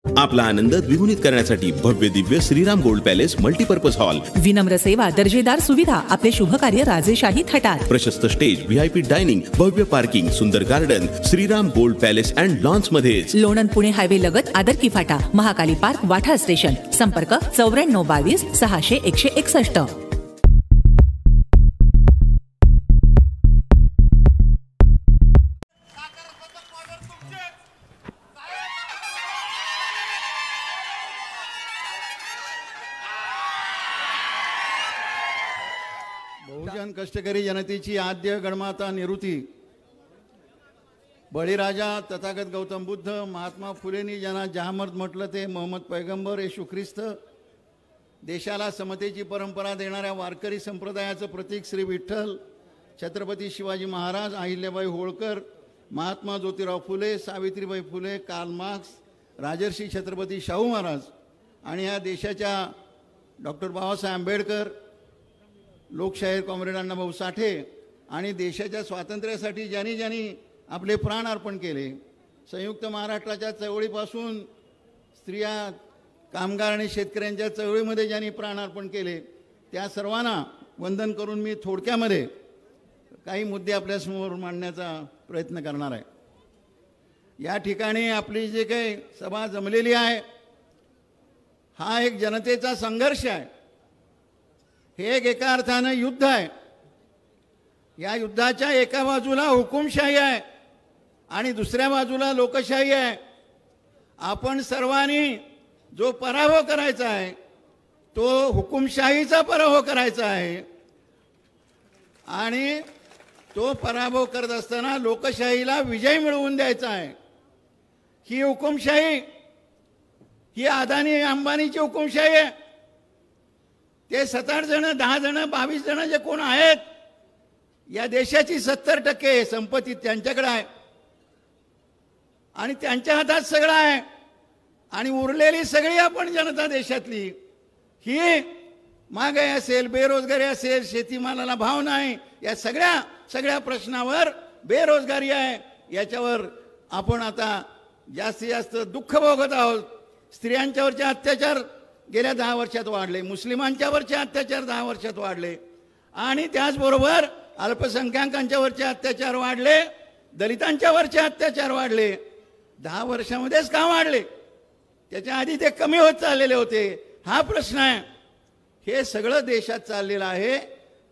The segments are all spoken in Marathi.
आपला आनंद द्विगुणित करण्यासाठी भव्य Divya Shriram gold palace multipurpose hall, विनम्र सेवा, दर्जेदार सुविधा, आपले शुभ कार्य राजेशाही थाटात, प्रशस्त स्टेज, VIP डायनिंग, भव्य पार्किंग, सुंदर garden, Shriram gold palace and lawns मध्येच, लोणंद पुणे हायवे लगत आदरकी फाटा, महाकाली पार्क, वाठा स्टेशन. संपर्क 9422 600 161. बहुजन कष्टकरी जनतेची आद्य गणमाता निवृत्ती, बळीराजा तथागत गौतम बुद्ध, महात्मा फुलेंनी ज्यांना जहामर्द म्हटलं ते मोहम्मद पैगंबर येशू ख्रिस्त, देशाला समतेची परंपरा देणाऱ्या वारकरी संप्रदायाचं प्रतीक श्री विठ्ठल, छत्रपती शिवाजी महाराज, अहिल्याबाई होळकर, महात्मा ज्योतिराव फुले, सावित्रीबाई फुले, कार्ल मार्क्स, राजर्षी छत्रपती शाहू महाराज आणि या देशाच्या डॉक्टर बाबासाहेब आंबेडकर, लोकशाहीर कॉम्रेड अण्णाभाऊ साठे आणि देशाच्या स्वातंत्र्यासाठी ज्यांनी ज्यांनी आपले प्राण अर्पण केले, संयुक्त महाराष्ट्राच्या चळवळीपासून स्त्रिया, कामगार आणि शेतकऱ्यांच्या चळवळीमध्ये ज्यांनी प्राण अर्पण केले त्या सर्वांना वंदन करून मी थोडक्यामध्ये काही मुद्दे आपल्यासमोर मांडण्याचा प्रयत्न करणार आहे. या ठिकाणी आपली जे काही सभा जमलेली आहे हा एक जनतेचा संघर्ष आहे. हे एक एका अर्थानं युद्ध आहे. या युद्धाच्या एका बाजूला हुकुमशाही आहे आणि दुसऱ्या बाजूला लोकशाही आहे. आपण सर्वांनी जो पराभव करायचा आहे तो हुकुमशाहीचा पराभव करायचा आहे आणि तो पराभव करत असताना लोकशाहीला विजय मिळवून द्यायचा आहे. ही हुकुमशाही ही अदानी अंबानीची हुकुमशाही आहे. ते 67 जण, 10 जण, 22 जण जे कोण आहेत या देशाची 70% संपत्ती त्यांच्याकडे आहे आणि त्यांच्या हातात सगळं आहे आणि उरलेली सगळी आपण जनता देशातली ही महागाई असेल, बेरोजगारी असेल, शेतीमालाला भाव नाही, या सगळ्या प्रश्नावर बेरोजगारी आहे. याच्यावर आपण आता जास्तीत जास्त दुःख भोगत आहोत. स्त्रियांच्यावरचे अत्याचार गेल्या 10 वर्षात वाढले, मुस्लिमांच्यावरचे अत्याचार 10 वर्षात वाढले आणि त्याचबरोबर अल्पसंख्याकांच्यावरचे अत्याचार वाढले, दलितांच्यावरचे अत्याचार वाढले. 10 वर्षामध्येच का वाढले? त्याच्या आधी ते कमी होत चाललेले होते. हा प्रश्न आहे. हे सगळं देशात चाललेलं आहे.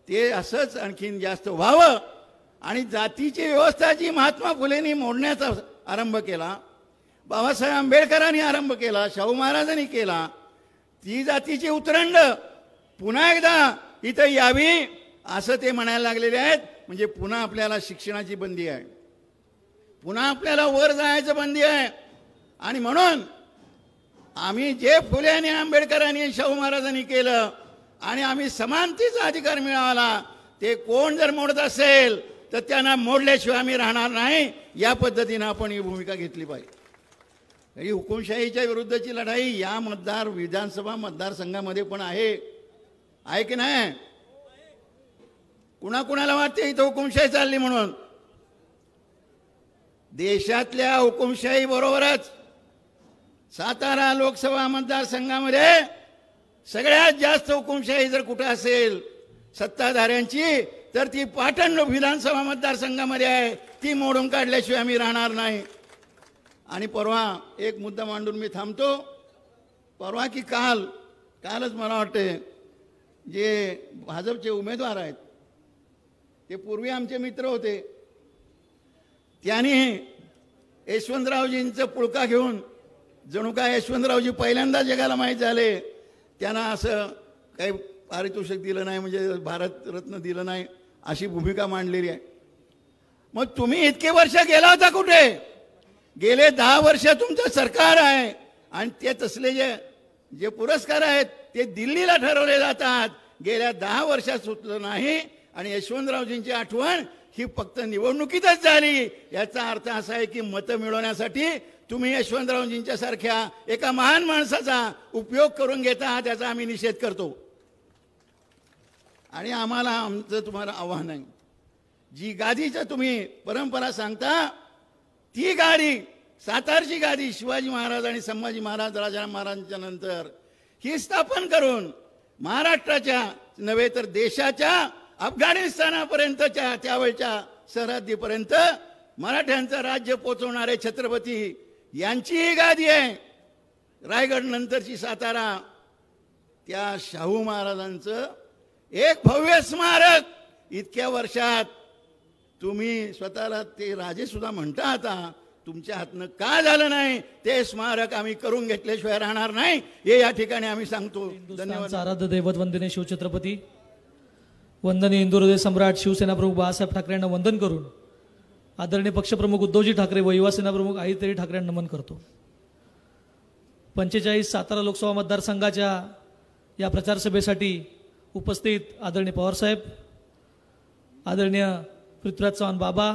ते असंच आणखीन जास्त व्हावं आणि जातीची व्यवस्था जी महात्मा फुलेंनी मोडण्याचा आरंभ केला, बाबासाहेब आंबेडकरांनी आरंभ केला, शाहू महाराजांनी केला, ती जातीची उतरंड पुन्हा एकदा इथं यावी असं ते म्हणायला लागलेले आहेत. म्हणजे पुन्हा आपल्याला शिक्षणाची बंदी आहे, पुन्हा आपल्याला वर जायचं बंदी आहे आणि म्हणून आम्ही जे फुले आणि आंबेडकरांनी शाहू महाराजांनी केलं आणि आम्ही समानतेचा अधिकार मिळाला ते कोण जर मोडत असेल तर त्यांना मोडल्याशिवाय आम्ही राहणार नाही. या पद्धतीनं आपण ही भूमिका घेतली पाहिजे. ही हुकुमशाहीच्या विरुद्धची लढाई या विधानसभा मतदारसंघामध्ये पण आहे की नाही? कुणाकुणाला वाटते इथं हुकुमशाही चालली म्हणून? देशातल्या हुकुमशाही बरोबरच सातारा लोकसभा मतदारसंघामध्ये सगळ्यात जास्त हुकुमशाही जर कुठं असेल सत्ताधाऱ्यांची तर ती पाटण विधानसभा मतदारसंघामध्ये आहे. ती मोडून काढल्याशिवाय आम्ही राहणार नाही. आणि परवा एक मुद्दा मांडून मी थांबतो. परवा की कालच मला वाटते जे भाजपचे उमेदवार आहेत ते पूर्वी आमचे मित्र होते, त्यांनी यशवंतरावजींचं पुळका घेऊन जणू काय यशवंतरावजी पहिल्यांदा जगाला माहीत झाले, त्यांना असं काही पारितोषिक दिलं नाही, म्हणजे भारतरत्न दिलं नाही, अशी भूमिका मांडलेली आहे. मग तुम्ही इतके वर्ष गेला होता कुठे? गेले 10 वर्ष तुमचं सरकार आहे आणि ते तसले जे पुरस्कार आहेत ते दिल्लीला ठरवले जातात. गेल्या 10 वर्षात सुटलं नाही आणि यशवंतरावजींची आठवण ही फक्त निवडणुकीतच झाली. याचा अर्थ असा आहे की मतं मिळवण्यासाठी तुम्ही यशवंतरावजींच्या सारख्या एका महान माणसाचा उपयोग करून घेता. त्याचा आम्ही निषेध करतो आणि आम्हाला आमचं तुम्हाला आव्हान आहे, जी गादीचं तुम्ही परंपरा सांगता ती गाडी सातारची गादी शिवाजी महाराज आणि संभाजी महाराज राजा महाराजांच्या नंतर ही स्थापन करून महाराष्ट्राच्या नव्हे तर देशाच्या अफगाणिस्तानापर्यंतच्या त्यावेळच्या सरहद्दीपर्यंत मराठ्यांचं राज्य पोचवणारे छत्रपती यांची ही गादी आहे. रायगड नंतरची सातारा त्या शाहू महाराजांचं एक भव्य स्मारक इतक्या वर्षात तुम्ही स्वतःला ते राजे सुद्धा म्हणता आता तुमच्या हातनं का झालं नाही ते स्मारक आम्ही करून घेतल्याशिवाय राहणार नाही हे या ठिकाणी आम्ही सांगतो. धन्यवाद. आराध्य दैवत वंदनीय शिवछत्रपती वंदनीय हिंदू हृदय सम्राट शिवसेना प्रमुख बाळासाहेब ठाकरे यांना वंदन करून आदरणीय पक्षप्रमुख उद्धवजी ठाकरे व युवा सेना प्रमुख आदित्य ठाकरे यांना नमन करतो. 45 सातारा लोकसभा मतदारसंघाच्या या प्रचार सभेसाठी उपस्थित आदरणीय पवारसाहेब, आदरणीय पृथ्वीराज चव्हाण बाबा,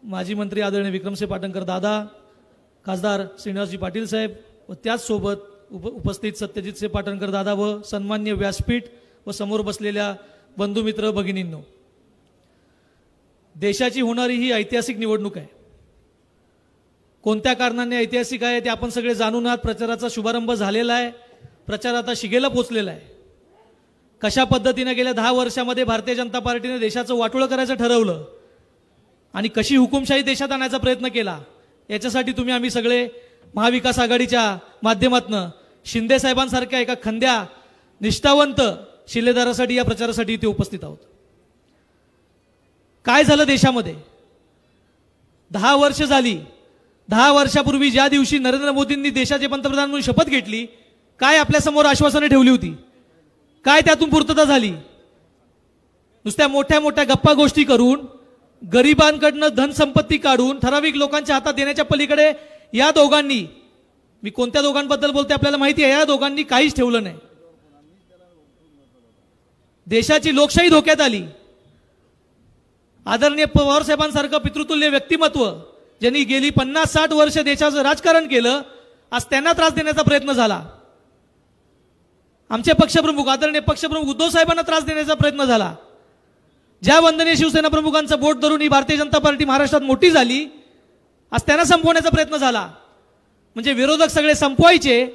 माजी मंत्री आदरणीय विक्रमसिंह पाटणकर दादा, खासदार श्रीनिवासजी पाटील साहेब व त्याचसोबत उपस्थित सत्यजितसिंह पाटणकर दादा व सन्मान्य व्यासपीठ व समोर बसलेल्या बंधुमित्र भगिनींनो, देशाची होणारी ही ऐतिहासिक निवडणूक आहे. कोणत्या कारणाने ऐतिहासिक आहे ते आपण सगळे जाणून आहात. प्रचाराचा शुभारंभ झालेला आहे. प्रचार आता शिगेला पोचलेला आहे. कशा पद्धतीने गेल्या 10 वर्षामध्ये भारतीय जनता पार्टीने देशाचं वाटोळं करायचं ठरवलं आणि कशी हुकुमशाही देशात आणायचा प्रयत्न केला याच्यासाठी तुम्ही आम्ही सगळे महाविकास आघाडीच्या माध्यमातून शिंदे साहेबांसारख्या एका खंद्या निष्ठावंत शिलेदारासाठी या प्रचारासाठी इथे उपस्थित आहोत. काय झालं देशामध्ये 10 वर्ष झाली. 10 वर्षापूर्वी ज्या दिवशी नरेंद्र मोदींनी देशाचे पंतप्रधान म्हणून शपथ घेतली, काय आपल्या समोर आश्वासने ठेवली होती, काय त्यातून पूर्तता झाली? नुसत्या मोठ्या मोठ्या गप्पा गोष्टी करून गरिबांकडनं धनसंपत्ती काढून ठराविक लोकांच्या हातात देण्याच्या पलीकडे या दोघांनी, मी कोणत्या दोघांबद्दल बोलते आपल्याला माहिती आहे, या दोघांनी काहीच ठेवलं नाही. देशाची लोकशाही धोक्यात आली. आदरणीय पवार साहेबांसारखं पितृतुल्य व्यक्तिमत्व ज्यांनी गेली 50-60 वर्ष देशाचं राजकारण केलं, आज त्यांना त्रास देण्याचा प्रयत्न झाला. आमचे पक्षप्रमुख आदरणीय पक्षप्रमुख उद्धव साहेबांना त्रास देण्याचा प्रयत्न झाला. ज्या वंदनीय शिवसेना प्रमुखांचं बोट धरून ही भारतीय जनता पार्टी महाराष्ट्रात मोठी झाली, आज त्यांना संपवण्याचा प्रयत्न झाला. म्हणजे विरोधक सगळे संपवायचे,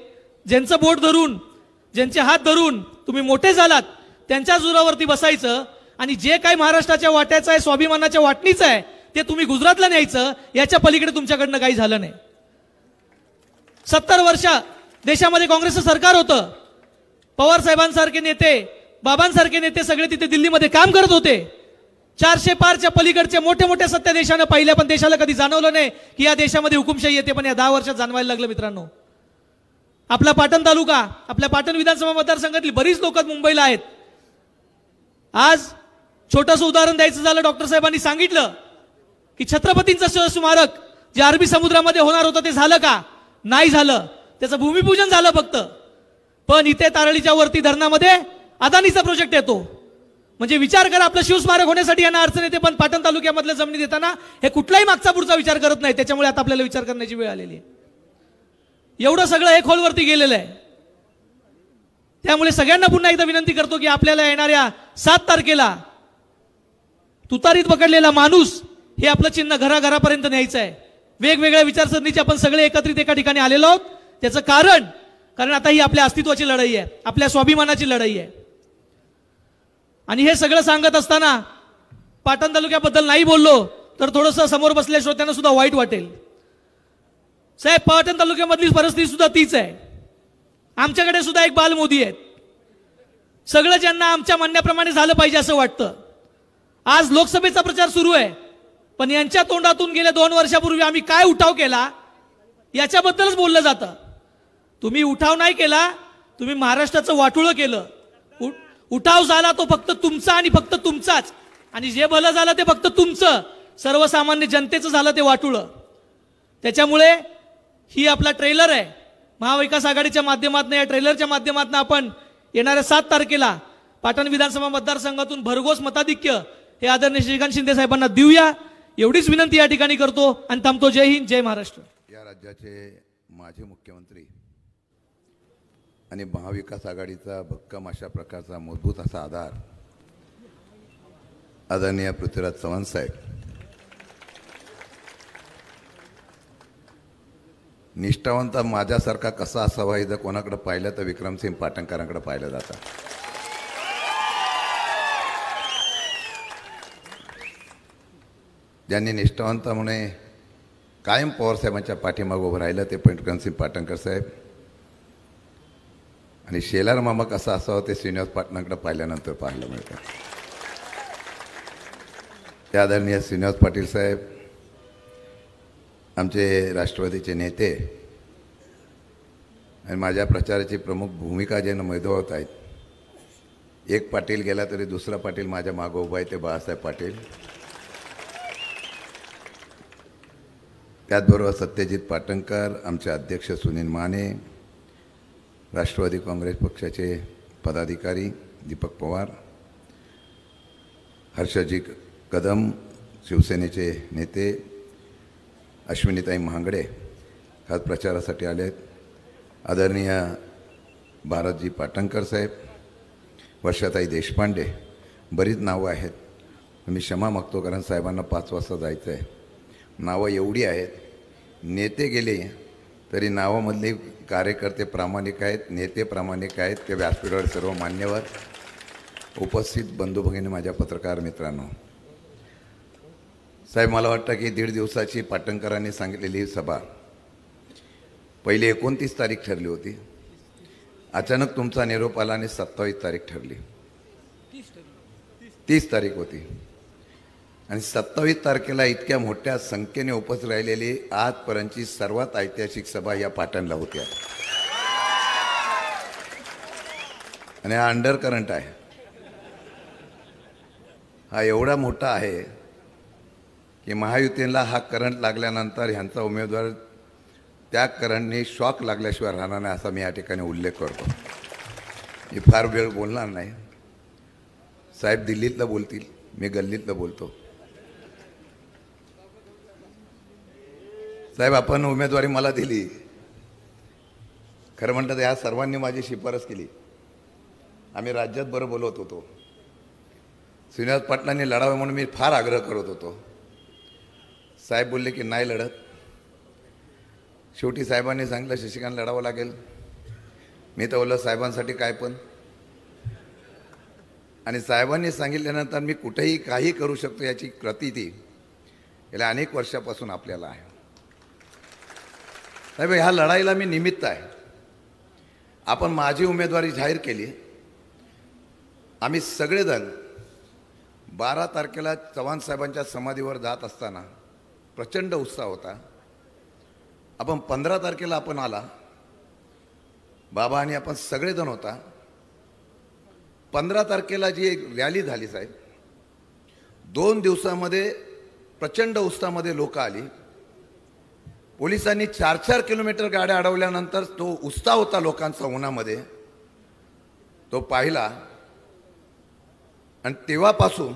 ज्यांचं बोट धरून ज्यांचे हात धरून तुम्ही मोठे झालात त्यांच्या जोरावरती बसायचं आणि जे काही महाराष्ट्राच्या वाट्याचं आहे, स्वाभिमानाच्या वाटणीचं आहे ते तुम्ही गुजरातला न्यायचं. याच्या पलीकडे तुमच्याकडनं काही झालं नाही. 70 वर्ष देशामध्ये काँग्रेसचं सरकार होतं. पवार साहेबांसारखे नेते, बाबांसारखे नेते सगळे तिथे दिल्लीमध्ये काम करत होते. 400 पारच्या पलीकडचे मोठे मोठे सत्य देशानं पाहिल्या, पण देशाला कधी जाणवलं नाही की या देशामध्ये हुकुमशाही येते. पण या 10 वर्षात जाणवायला लागलं. मित्रांनो, आपला पाटण तालुका, आपल्या पाटण विधानसभा मतदारसंघातली बरीच लोक मुंबईला आहेत. आज छोटंसं उदाहरण द्यायचं झालं, डॉक्टर साहेबांनी सांगितलं की छत्रपतींचं स्मारक जे अरबी समुद्रामध्ये होणार होतं ते झालं का? नाही झालं. त्याचं भूमिपूजन झालं फक्त. पण इथे तारळीच्या वरती धरणामध्ये अदानीचा प्रोजेक्ट येतो. म्हणजे विचार करा, आपलं शिवस्मारक होण्यासाठी यांना अडचण येते, पण पाटण तालुक्यामधल्या जमिनी देताना हे कुठलाही मागचा पुढचा विचार करत नाही. त्याच्यामुळे आता आपल्याला विचार करण्याची वेळ आलेली आहे. एवढं सगळं एक होलवरती गेलेलं आहे. त्यामुळे सगळ्यांना पुन्हा एकदा विनंती करतो की आपल्याला येणाऱ्या 7 तारखेला तुतारीत पकडलेला माणूस हे आपलं चिन्ह घराघरापर्यंत न्यायचं आहे. वेगवेगळ्या विचारसरणीचे आपण सगळे एकत्रित एका ठिकाणी आलेलो आहोत. त्याचं कारण आता ही आपल्या अस्तित्वाची लढाई आहे, आपल्या स्वाभिमानाची लढाई आहे. आणि हे सगळं सांगत असताना पाटण तालुक्याबद्दल नाही बोललो तर थोडंसं समोर बसलेल्या श्रोत्यांना सुद्धा वाईट वाटेल. साहेब, पाटण तालुक्यामधली परिस्थिती सुद्धा तीच आहे. आमच्याकडे सुद्धा एक बाल मोदी आहेत. सगळं ज्यांना आमच्या म्हणण्याप्रमाणे झालं पाहिजे असं वाटतं. आज लोकसभेचा प्रचार सुरू आहे, पण यांच्या तोंडातून गेल्या 2 वर्षापूर्वी आम्ही काय उठाव केला याच्याबद्दलच बोललं जातं. तुम्ही उठाव नाही केला, तुम्ही महाराष्ट्राचं वाटोळं केलं. उठाव झाला तो फक्त तुमचा आणि फक्त तुमचाच, आणि जे भलं झालं ते फक्त तुमचं. सर्वसामान्य जनतेचं झालं ते वाटोळं. त्याच्यामुळे ही आपला ट्रेलर आहे. महाविकास आघाडीच्या माध्यमातून, या ट्रेलरच्या माध्यमातून आपण येणाऱ्या 7 तारखेला पाटण विधानसभा मतदारसंघातून भरघोस मताधिक्य हे आदरणीय श्रीकांत शिंदे साहेबांना देऊया, एवढीच विनंती या ठिकाणी करतो आणि थांबतो. जय हिंद, जय महाराष्ट्र. या राज्याचे माजी मुख्यमंत्री आणि महाविकास आघाडीचा भक्कम अशा प्रकारचा मजबूत असा आधार आदरणीय पृथ्वीराज चव्हाण साहेब, निष्ठावंत माझ्यासारखा कसा असावा हे जर कोणाकडे पाहिलं तर विक्रमसिंह पाटणकरांकडे पाहिलं जातं. ज्यांनी निष्ठावंतामुळे कायम पवारसाहेबांच्या पाठीमागे उभं राहिलं ते विक्रमसिंह पाटणकर साहेब. आणि शेलार मामा कसा असावा ते श्रीनिवास पाटलांकडे पाहिल्यानंतर पाहायला मिळतं. त्या आदरणीय श्रीनिवास पाटील साहेब आमचे राष्ट्रवादीचे नेते आणि माझ्या प्रचाराची प्रमुख भूमिका जे निभावत आहेत. एक पाटील गेला तरी दुसरा पाटील माझ्या मागं उभा आहे ते बाळासाहेब पाटील. त्याचबरोबर सत्यजित पाटणकर, आमचे अध्यक्ष सुनील माने, राष्ट्रवादी काँग्रेस पक्षाचे पदाधिकारी दीपक पवार, हर्षजी कदम, शिवसेनेचे नेते अश्विनीताई महागडे खास प्रचारासाठी आले आहेत. आदरणीय भारतजी पाटणकर साहेब, वर्षाताई देशपांडे, बरीच नावं आहेत. मी क्षमा मागतो कारण साहेबांना 5 वाजता जायचं आहे. नावं एवढी आहेत, नेते गेले तरी नावामधले कार्यकर्ते प्रामाणिक आहेत, नेते प्रामाणिक आहेत. ते व्यासपीठावर सर्व मान्यवर, उपस्थित बंधू भगिनी, माझ्या पत्रकार मित्रांनो, साहेब मला वाटतं की 1.5 दिवसाची पाटणकरांनी सांगितलेली ही सभा पहिली 29 तारीख ठरली होती. अचानक तुमचा निरोप आला आणि 27 तारीख ठरली. 30 तारीख होती आणि 27 तारखेला इतक्या मोठ्या संख्येने उपस्थित राहिलेली आजपर्यंतची सर्वात ऐतिहासिक सभा या पाटणला होत्या. आणि हा अंडर करंट आहे, हा एवढा मोठा आहे की महायुतीला हा करंट लागल्यानंतर ह्यांचा उमेदवार त्या करंटने शॉक लागल्याशिवाय राहणार नाही असा मी या ठिकाणी उल्लेख करतो. मी फार वेळ बोलणार नाही. साहेब दिल्लीतलं बोलतील, मी गल्लीतलं बोलतो. साहेब आपण उमेदवारी मला दिली, खरं म्हणतं ह्या सर्वांनी माझी शिफारस केली. आम्ही राज्यात बरं बोलवत होतो. श्रीनिवास पाटलांनी लढावं म्हणून मी फार आग्रह करत होतो. साहेब बोलले की नाही लढत. शेवटी साहेबांनी सांगितलं शशिकांत लढावं लागेल. मी तर बोललो साहेबांसाठी काय पण. आणि साहेबांनी सांगितल्यानंतर मी कुठेही काही करू शकतो याची प्रतीती गेल्या अनेक वर्षापासून आपल्याला आहे. साहेब ह्या लढाईला मी निमित्त आहे. आपण माझी उमेदवारी जाहीर केली. आम्ही सगळेजण 12 तारखेला चव्हाण साहेबांच्या समाधीवर जात असताना प्रचंड उत्साह होता. आपण 15 तारखेला आपण आला, बाबा आणि आपण सगळेजण होता. 15 तारखेला जी एक रॅली झाली साहेब, 2 दिवसामध्ये प्रचंड उत्साहामध्ये लोक आली. पोलिसांनी 4-4 किलोमीटर गाड्या अडवल्यानंतर तो उत्साह होता लोकांचा उन्हामध्ये, तो पाहिला. आणि तेव्हापासून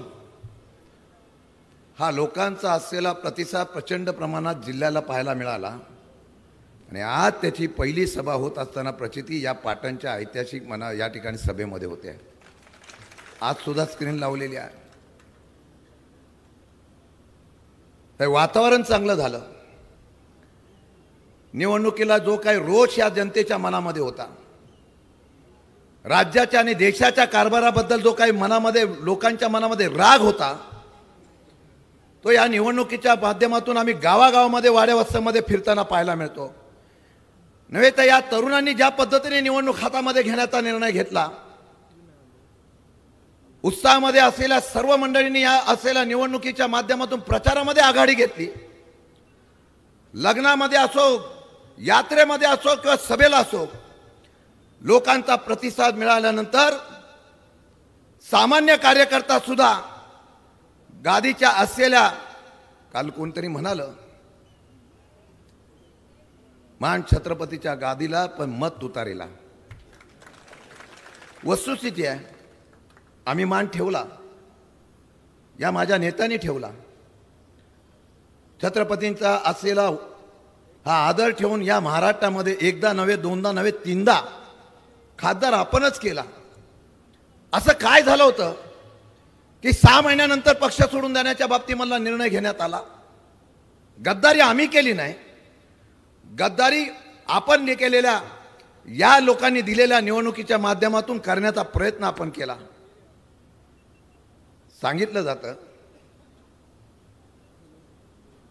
हा लोकांचा असलेला प्रतिसाद प्रचंड प्रमाणात जिल्ह्याला पाहायला मिळाला. आणि आज त्याची पहिली सभा होत असताना प्रचिती या पाटणच्या ऐतिहासिक या ठिकाणी सभेमध्ये होते. आज सुद्धा स्क्रीन लावलेली आहे. तर वातावरण चांगलं झालं. निवडणुकीला जो काही रोष या जनतेच्या मनामध्ये होता, राज्याच्या आणि देशाच्या कारभाराबद्दल जो काही मनामध्ये लोकांच्या मनामध्ये राग होता, तो या निवडणुकीच्या माध्यमातून आम्ही गावागावामध्ये वाड्यावस्त्यामध्ये फिरताना पाहायला मिळतो. नव्हे तर या तरुणांनी ज्या पद्धतीने निवडणूक हातामध्ये घेण्याचा निर्णय घेतला, उत्साहामध्ये असलेल्या सर्व मंडळींनी या असलेल्या निवडणुकीच्या माध्यमातून प्रचारामध्ये आघाडी घेतली. लग्नामध्ये असो, यात्रेमध्ये असो किंवा सभेला असो, लोकांचा प्रतिसाद मिळाल्यानंतर सामान्य कार्यकर्ता सुद्धा गादीच्या असलेल्या, काल कोणतरी म्हणालं, मान छत्रपतीच्या गादीला पण मत तुतारीला. वस्तुस्थिती आहे, आम्ही मान ठेवला, या माझ्या नेत्यांनी ठेवला. छत्रपतींचा असलेला हा आदर ठेवून या महाराष्ट्रामध्ये एकदा नव्हे, दोनदा नव्हे, 3दा खासदार आपणच केला. असं काय झालं होतं की 6 महिन्यानंतर पक्ष सोडून देण्याच्या बाबतीत मला निर्णय घेण्यात आला. गद्दारी आम्ही केली नाही. गद्दारी आपण केलेल्या या लोकांनी दिलेल्या निवडणुकीच्या माध्यमातून करण्याचा प्रयत्न आपण केला. सांगितलं जातं.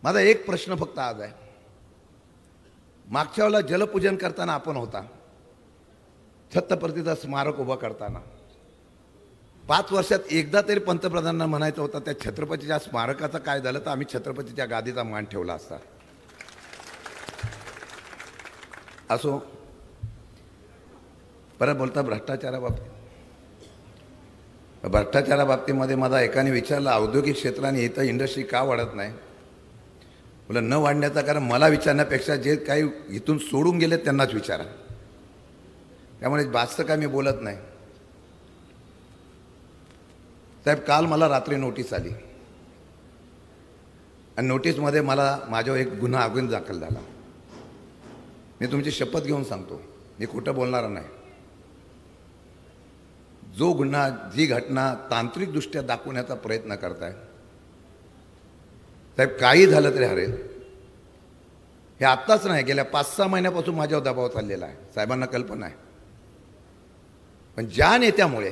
माझा एक प्रश्न फक्त आज आहे. मागच्या वेळेला जलपूजन करताना आपण होता, छत्रपतीचं स्मारक उभं करताना 5 वर्षात एकदा तरी पंतप्रधानांना म्हणायचं होतं त्या छत्रपतीच्या स्मारकाचं काय झालं तर आम्ही छत्रपतीच्या गादीचा मान ठेवला असता. असो. परत बोलता भ्रष्टाचाराबाबतीमध्ये माझा एकाने विचारलं औद्योगिक क्षेत्राने इथं इंडस्ट्री का वाढत नाही. बोला न वाढण्याचं कारण मला विचारण्यापेक्षा जे काही इथून सोडून गेले त्यांनाच विचारा. त्यामुळे जास्त काय मी बोलत नाही. साहेब काल मला रात्री नोटीस आली आणि नोटीसमध्ये मला माझ्यावर एक गुन्हा अजून दाखल झाला. मी तुमची शपथ घेऊन सांगतो, मी खोटं बोलणार नाही. जो गुन्हा जी घटना तांत्रिकदृष्ट्या दाखवण्याचा प्रयत्न करताय साहेब, काही झालं तरी हरेल. हे आत्ताच नाही, गेल्या 5-6 महिन्यापासून माझ्यावर दबाव चाललेला आहे. साहेबांना कल्पना आहे. पण ज्या नेत्यामुळे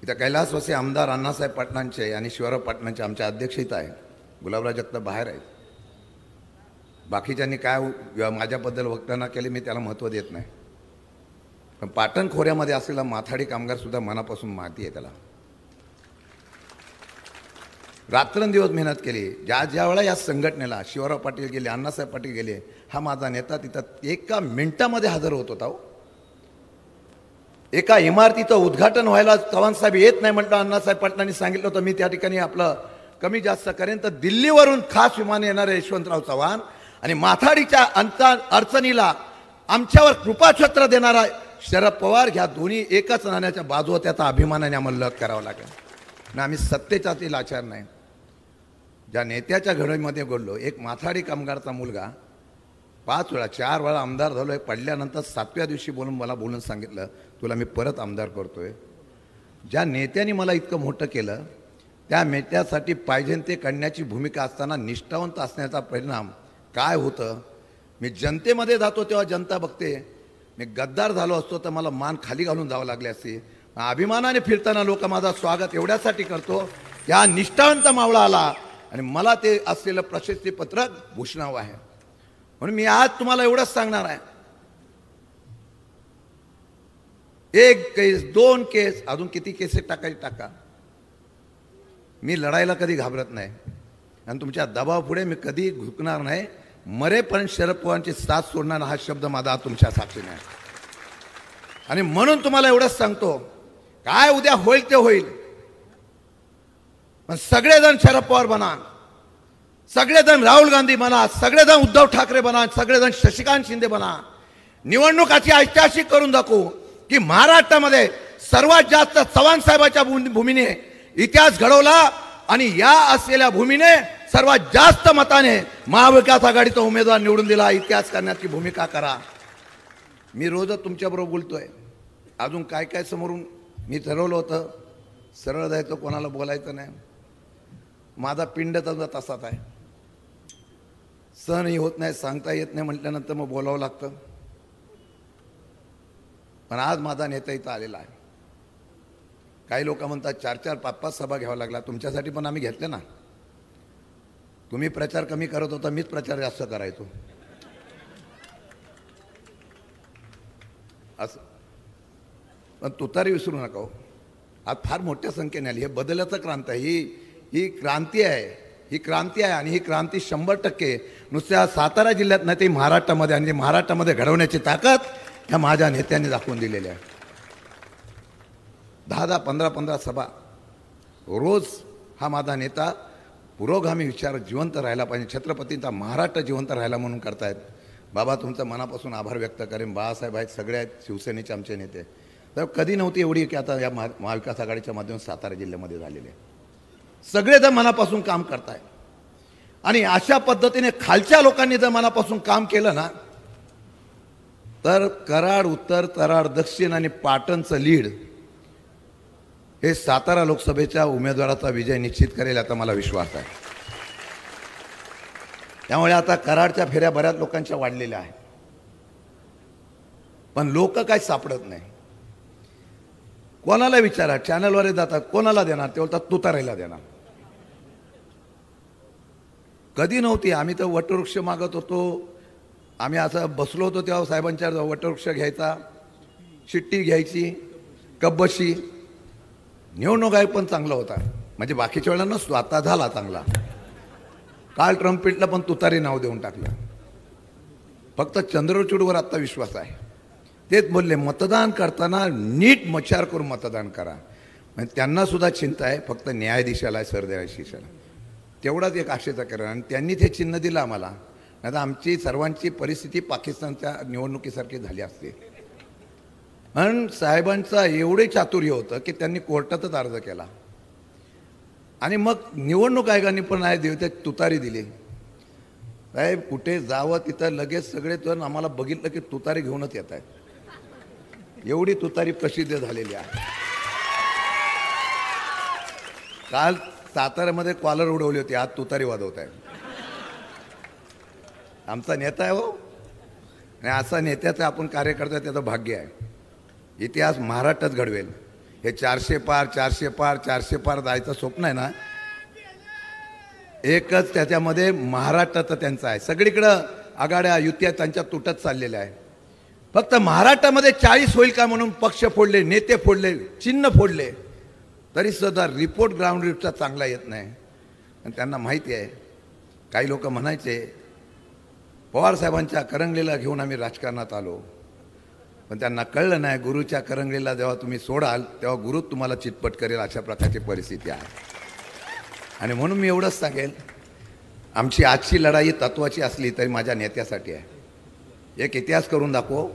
इथं कैलासवासी आमदार अण्णासाहेब पाटलांचे आणि शिवराव पाटलांचे आमचे अध्यक्ष इथं आहे, गुलाबराव जगताप बाहेर आहेत. बाकीच्यांनी काय माझ्याबद्दल वक्तव्य केले मी त्याला महत्त्व देत नाही. पण पाटण खोऱ्यामध्ये असलेला माथाडी कामगार सुद्धा मनापासून माहिती आहे त्याला. रात्रंदिवस मेहनत केली. ज्या वेळा या संघटनेला शिवराव पाटील गेले, अण्णासाहेब पाटील गेले, हा माझा नेता तिथं एका मिनिटामध्ये हजर होत होता. एका इमारतीचं उद्घाटन व्हायला चव्हाणसाहेब येत नाही म्हटलं. अण्णासाहेब पाटलांनी सांगितलं होतं मी त्या ठिकाणी आपलं कमी जास्त करेन. तर दिल्लीवरून खास विमान येणारे यशवंतराव चव्हाण आणि माथाडीच्या अडचणीला आमच्यावर कृपाछत्र देणारा शरद पवार, ह्या दोन्ही एकाच नाण्याच्या बाजू, त्याचा अभिमानाने आम्हाला लग करावा लागेल. आणि आम्ही सत्तेचा ते लाचार नाही. ज्या नेत्याच्या घडीमध्ये बोललो, एक माथाडी कामगारचा मुलगा 5 वेळा 4 वेळा आमदार झालो. पडल्यानंतर 7व्या दिवशी मला बोलून सांगितलं तुला मी परत आमदार करतोय. ज्या नेत्याने मला इतकं मोठं केलं त्या नेत्यासाठी पाहिजे ते करण्याची भूमिका असताना निष्ठावंत असण्याचा परिणाम काय होतं. मी जनतेमध्ये जातो तेव्हा जनता बघते. मी गद्दार झालो असतो तर मला मान खाली घालून जावं लागले असते. अभिमानाने फिरताना लोक माझं स्वागत एवढ्यासाठी करतो या निष्ठावंत मावळा आला आणि मला ते असलेलं प्रशस्तीपत्रक भूषणावं आहे. म्हणून मी आज तुम्हाला एवढंच सांगणार आहे, 1 केस 2 केस अजून किती केसेस टाकायची टाका. मी लढायला कधी घाबरत नाही आणि तुमच्या दबावापुढे मी कधी झुकणार नाही. मरेपर्यंत शरद पवारांची साथ सोडणार हा शब्द माझा तुमच्या साक्षीने आहे. आणि म्हणून तुम्हाला एवढंच सांगतो, काय उद्या होईल ते होईल, पण सगळेजण शरद पवार बना, सगळेजण राहुल गांधी बना, सगळेजण उद्धव ठाकरे बना, सगळेजण शशिकांत शिंदे बना. निवडणुकाची ऐतिहासिक करून दाखवू की महाराष्ट्रामध्ये सर्वात जास्त चव्हाण साहेबाच्या भूमीने इतिहास घडवला आणि या असलेल्या भूमीने सर्वात जास्त मताने महाविकास आघाडीचा उमेदवार निवडून दिला. इतिहास करण्याची भूमिका करा. मी रोजच तुमच्याबरोबर बोलतोय. अजून काय काय समोरून मी ठरवलं होतं, सरळ जायचं, कोणाला बोलायचं नाही. माझा पिंड तसाच आहे. सहनही होत नाही, सांगता येत नाही म्हटल्यानंतर मग बोलावं लागतं. पण आज माझा नेता इथं आलेला आहे. काही लोक म्हणतात 4-4, 5-5 सभा घ्यावा लागला. तुमच्यासाठी पण आम्ही घेतले ना. तुम्ही प्रचार कमी करत होता, मीच प्रचार जास्त करायचो असं. पण तुतारी विसरू नका हो. आज फार मोठ्या संख्येने आली. हे बदलाचं क्रांती आहे. ही क्रांती आहे. ही क्रांती आहे आणि ही क्रांती 100% नुसत्या सातारा जिल्ह्यात नाही, ते महाराष्ट्रामध्ये आणि महाराष्ट्रामध्ये घडवण्याची ताकद ह्या माझ्या नेत्यांनी दाखवून दिलेली आहे. 10-10, 15-15 सभा रोज हा माझा नेता पुरोगामी विचार जिवंत राहायला पाहिजे, छत्रपतींचा महाराष्ट्र जिवंत राहायला म्हणून करतायत. बाबा तुमचं मनापासून आभार व्यक्त करेन. बाळासाहेब आहेत, सगळे आहेत शिवसेनेचे आमचे नेते. तर कधी नव्हती एवढी की आता या महाविकास आघाडीच्या माध्यमातून सातारा जिल्ह्यामध्ये झालेले सगळेजण मनापासून काम करतायत. आणि अशा पद्धतीने खालच्या लोकांनी जर मनापासून काम केलं ना तर कराड उत्तर, कराड दक्षिण आणि पाटणचं लीड हे सातारा लोकसभेच्या उमेदवाराचा विजय निश्चित करेल, आता मला विश्वास आहे. त्यामुळे आता कराडच्या फेऱ्या बऱ्याच लोकांच्या वाढलेल्या आहेत, पण लोक काय सापडत नाही. कोणाला विचारा, चॅनलवर जातात, कोणाला देणार, ते बोलतात तुतारीला देणार. कधी नव्हती. आम्ही तर वटवृक्ष मागत होतो. आम्ही असं बसलो होतो तेव्हा साहेबांच्या वटवृक्ष घ्यायचा, चिठ्ठी घ्यायची, कब्बशी. निवडणूक आयोग पण चांगला होता, म्हणजे बाकीच्या वेळेला नसतो, आता झाला चांगला. काल ट्रम्पेटला पण तुतारी नाव देऊन टाकलं. फक्त चंद्रचूडवर आत्ता विश्वास आहे. तेच बोलले, मतदान करताना नीट मच्छार करून मतदान करा. म्हणजे त्यांना सुद्धा चिंता आहे, फक्त न्यायाधीशाला आहे, सरन्यायाधीशाला. तेवढाच एक आशेचा कारण. आणि त्यांनी ते चिन्ह दिलं आम्हाला, नाही तर आमची सर्वांची परिस्थिती पाकिस्तानच्या निवडणुकीसारखी झाली असते. पण साहेबांचं एवढे चातुर्य होतं की त्यांनी कोर्टातच अर्ज केला आणि मग निवडणूक आयोगाने पण आहे देव त्या तुतारी दिली. साहेब कुठे जावं तिथं लगेच सगळे तर आम्हाला बघितलं की तुतारी घेऊनच येत आहेत. एवढी तुतारी प्रसिद्ध झालेली आहे. काल साताऱ्यामध्ये कॉलर उडवली होती, आज तुतारी वाजवत आहे. आमचा नेता आहे हो, आणि असा नेत्याचं आपण कार्यकर्ता त्याचं भाग्य आहे. इतिहास महाराष्ट्रात घडवेल. हे 400 पार 400 पार 400 पार जायचं स्वप्न आहे ना, एकच त्याच्यामध्ये महाराष्ट्राचं त्यांचं आहे. सगळीकडं आघाड्या युत्या त्यांच्या तुटत चाललेल्या आहे. फक्त महाराष्ट्रामध्ये 40 होईल का म्हणून पक्ष फोडले, नेते फोडले, चिन्ह फोडले, तरी सुद्धा रिपोर्ट ग्राउंड रिपोर्टचा चांगला येत नाही. आणि त्यांना माहिती आहे. काही लोक म्हणायचे पवारसाहेबांच्या करंगलीला घेऊन आम्ही राजकारणात आलो, पण त्यांना कळलं नाही गुरुच्या करंगलीला जेव्हा तुम्ही सोडाल तेव्हा गुरु तुम्हाला चितपट करेल, अशा प्रकारची परिस्थिती आहे. आणि म्हणून मी एवढंच सांगेल, आमची आजची लढाई तत्वाची असली तरी माझ्या नेत्यासाठी आहे. एक इतिहास करून दाखव,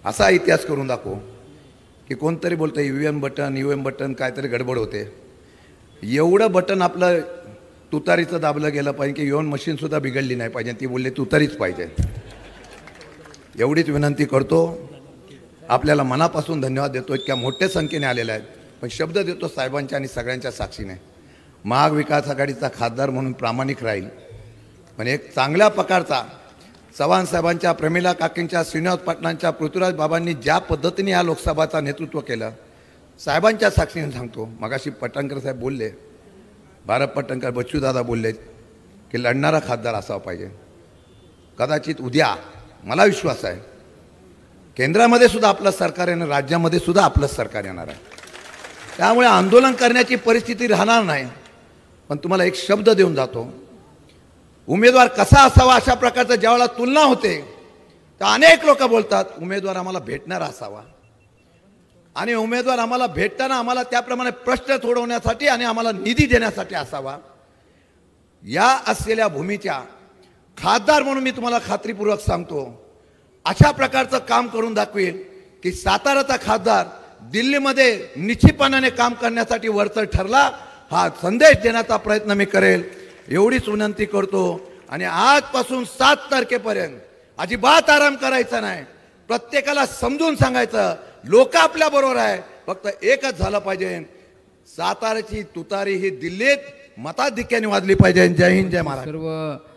असा इतिहास करून दाखव की कोणतरी बोलतं EVM बटन UM बटन काहीतरी गडबड होते. एवढं बटन आपलं तुतारीचं दाबलं गेलं पाहिजे की EVM मशीनसुद्धा बिघडली नाही पाहिजे, ती बोलली तुतारीच पाहिजे. एवढीच विनंती करतो. आपल्याला मनापासून धन्यवाद देतो, इतक्या मोठ्या संख्येने आलेल्या आहेत. पण शब्द देतो साहेबांच्या आणि सगळ्यांच्या साक्षीने, महाविकास आघाडीचा खासदार म्हणून प्रामाणिक राहील. पण एक चांगल्या प्रकारचा चव्हाण साहेबांच्या, प्रमिला काकींच्या, श्रीनिवास पाटलांच्या, पृथ्वीराज बाबांनी ज्या पद्धतीने या लोकसभाचा नेतृत्व केलं, साहेबांच्या साक्षीने सांगतो. मगाशी पटणकर साहेब बोलले, भारत पटणकर, बच्चूदादा बोलले की लढणारा खासदार असावा पाहिजे. कदाचित उद्या मला विश्वास आहे केंद्रामध्ये सुद्धा आपलं सरकार येणार, राज्यामध्ये सुद्धा आपलं सरकार येणार आहे. त्यामुळे आंदोलन करण्याची परिस्थिती राहणार नाही. पण तुम्हाला एक शब्द देऊन जातो, उमेदवार कसा असावा अशा प्रकारचं ज्यावेळेला तुलना होते तर अनेक लोक बोलतात उमेदवार आम्हाला भेटणारा असावा, आणि उमेदवार आम्हाला भेटताना आम्हाला त्याप्रमाणे प्रश्न सोडवण्यासाठी आणि आम्हाला निधी देण्यासाठी असावा. या असलेल्या भूमीच्या खासदार म्हणून मी तुम्हाला खात्रीपूर्वक सांगतो, अशा प्रकारचं काम करून दाखवेल की साताराचा खासदार दिल्लीमध्ये निश्चितपणाने काम करण्यासाठी वरचढ ठरला, हा संदेश देण्याचा प्रयत्न मी करेल. एवढीच विनंती करतो. आणि आजपासून 7 तारखेपर्यंत अजिबात आराम करायचा नाही. प्रत्येकाला समजून सांगायचं लोक आपल्या बरोबर आहे, फक्त एकच झालं पाहिजे, साताराची तुतारी ही दिल्लीत मताधिक्याने वाजली पाहिजे. जय हिंद, जय महाराष्ट्र. सर्व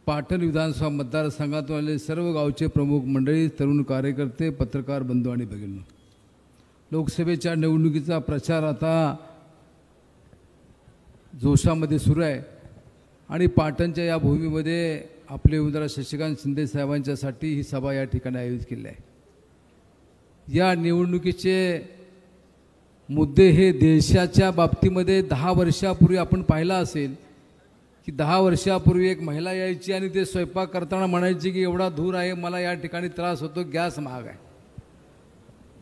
पाटण विधानसभा मतदारसंघातून आलेले सर्व गावचे प्रमुख मंडळी, तरुण कार्यकर्ते, पत्रकार बंधू आणि भगिनी, लोकसभेच्या निवडणुकीचा प्रचार आता जोशामध्ये सुरू आहे. आणि पाटणच्या या भूमीमध्ये आपले उमेदवार शशिकांत शिंदे साहेबांच्यासाठी ही सभा या ठिकाणी आयोजित केली आहे. या निवडणुकीचे मुद्दे हे देशाच्या बाबतीमध्ये 10 वर्षापूर्वी आपण पाहिला असेल की 10 वर्षापूर्वी एक महिला यायची आणि ते स्वयंपाक करताना म्हणायची की एवढा धूर आहे, मला या ठिकाणी त्रास होतो, गॅस महाग आहे.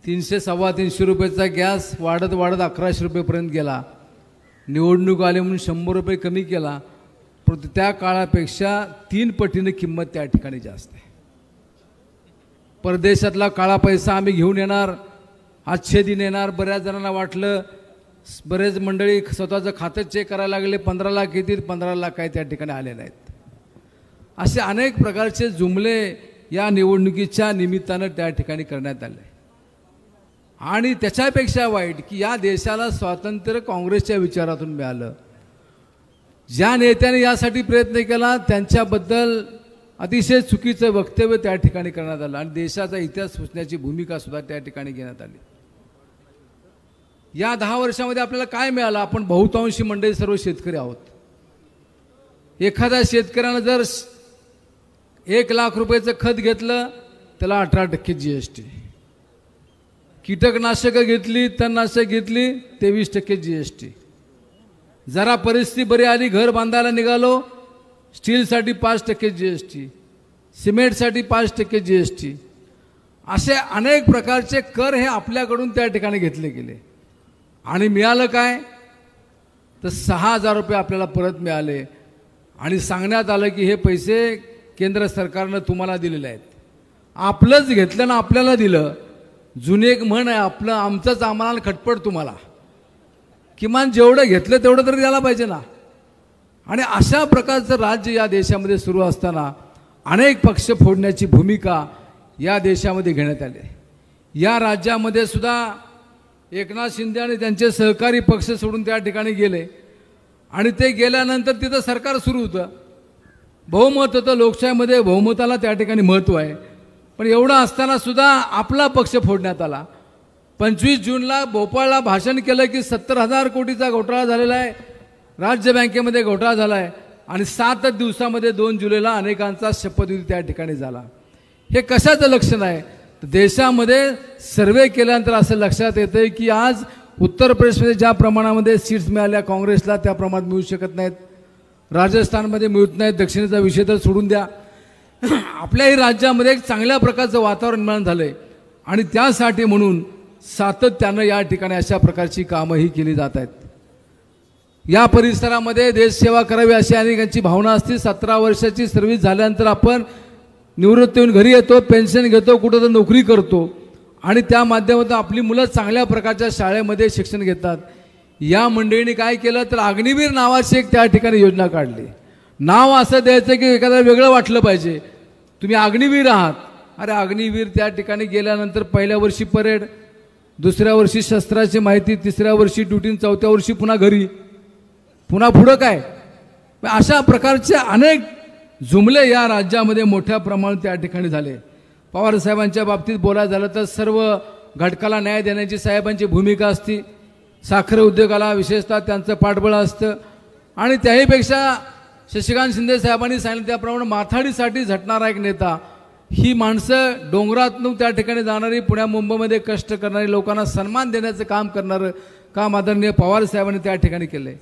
300-325 रुपयाचा गॅस वाढत वाढत 1100 रुपयेपर्यंत गेला. निवडणूक आले म्हणून 100 रुपये कमी केला, परंतु त्या काळापेक्षा 3 पटीने किंमत त्या ठिकाणी जास्त आहे. परदेशातला काळा पैसा आम्ही घेऊन येणार, आजचे दिन येणार. बऱ्याच जणांना वाटलं, बरेच मंडळी स्वतःचं खातं चेक करायला लागले, 15 लाख येतील, 15 लाख काही त्या ठिकाणी आले नाहीत. असे अनेक प्रकारचे जुमले या निवडणुकीच्या निमित्तानं त्या ठिकाणी करण्यात आले. आणि त्याच्यापेक्षा वाईट की या देशाला स्वातंत्र्य काँग्रेसच्या विचारातून मिळालं. ज्या नेत्याने यासाठी प्रयत्न केला त्यांच्याबद्दल अतिशय चुकीचं वक्तव्य त्या ठिकाणी करण्यात आलं आणि देशाचा इतिहास पुसण्याची भूमिका सुद्धा त्या ठिकाणी घेण्यात आली. या 10 वर्षामध्ये आपल्याला काय मिळालं? आपण बहुतांशी मंडळी सर्व शेतकरी आहोत. एखाद्या शेतकऱ्यानं जर 1 लाख रुपयाचं खत घेतलं त्याला 18% GST, कीटकनाशकं घेतली, तणनाशक घेतली 23% GST. जरा परिस्थिती बरी आली, घर बांधायला निघालो, स्टीलसाठी 5% GST, सिमेंटसाठी 5% GST. असे अनेक प्रकारचे कर हे आपल्याकडून त्या ठिकाणी घेतले गेले आणि मिळालं काय? तर 6,000 रुपये आपल्याला परत मिळाले आणि सांगण्यात आलं की हे पैसे केंद्र सरकारनं तुम्हाला दिलेले आहेत. आपलंच घेतलं ना आपल्याला दिलं. जुनी एक म्हण आहे, आपलं आमचंच आम्हाला खटपट तुम्हाला. किमान जेवढं घेतलं तेवढं तरी द्यायला पाहिजे ना. आणि अशा प्रकारचं राज्य या देशामध्ये सुरू असताना अनेक पक्ष फोडण्याची भूमिका या देशामध्ये घेण्यात आली. या राज्यामध्ये सुद्धा एकनाथ शिंदे आणि त्यांचे सहकारी पक्ष सोडून त्या ठिकाणी गेले आणि ते गेल्यानंतर तिथं सरकार सुरू होतं. बहुमत होतं. लोकशाहीमध्ये बहुमताला त्या ठिकाणी महत्त्व आहे. पण एवढं असताना सुद्धा आपला पक्ष फोडण्यात आला. 25 जूनला भोपाळला भाषण केलं की 70,000 कोटीचा घोटाळा झालेला आहे, राज्य बँकेमध्ये घोटाळा झाला आहे आणि 7 दिवसामध्ये 2 जुलैला अनेकांचा शपथविधी त्या ठिकाणी झाला. हे कशाचं लक्षण आहे? देशामध्ये सर्वे केल्यानंतर असं लक्षात येतं की आज उत्तर प्रदेशमध्ये ज्या प्रमाणामध्ये सीट्स मिळाल्या काँग्रेसला त्या प्रमाणात मिळू शकत नाहीत. राजस्थानमध्ये मिळत नाहीत. दक्षिणेचा विषय तर सोडून द्या. आपल्याही राज्यामध्ये एक चांगल्या प्रकारचं वातावरण निर्माण झालं आहे आणि त्यासाठी म्हणून सातत्यानं या ठिकाणी अशा प्रकारची कामंही केली जात आहेत. या परिसरामध्ये देशसेवा करावी अशी अनेकांची भावना असते. 17 वर्षाची सर्व्हिस झाल्यानंतर आपण निवृत्ती होऊन घरी येतो, पेन्शन घेतो, कुठं तर नोकरी करतो आणि त्या माध्यमातून आपली मुलं चांगल्या प्रकारच्या शाळेमध्ये शिक्षण घेतात. या मंडळींनी काय केलं तर अग्निवीर नावाची एक त्या ठिकाणी योजना काढली. नाव असं द्यायचं की एखाद्याला वेगळं वाटलं पाहिजे, तुम्ही अग्निवीर आहात. अरे अग्निवीर त्या ठिकाणी गेल्यानंतर पहिल्या वर्षी परेड, दुसऱ्या वर्षी शस्त्राची माहिती, तिसऱ्या वर्षी ड्युटी, चौथ्या वर्षी पुन्हा घरी, पुन्हा पुढं काय? अशा प्रकारचे अनेक जुमले या राज्यामध्ये मोठ्या प्रमाणात त्या ठिकाणी झाले. पवार साहेबांच्या बाबतीत बोलायचं झालं तर सर्व घटकाला न्याय देण्याची साहेबांची भूमिका असती. साखर उद्योगाला विशेषतः त्यांचं पाठबळ असतं आणि त्याहीपेक्षा शशिकांत शिंदे साहेबांनी सांगितलं त्याप्रमाणे माथाडीसाठी झटणारा एक नेता. ही माणसं डोंगरातून त्या ठिकाणी जाणारी, पुण्या मुंबईमध्ये कष्ट करणारी, लोकांना सन्मान देण्याचं काम करणारं काम आदरणीय पवार साहेबांनी त्या ठिकाणी केलं आहे.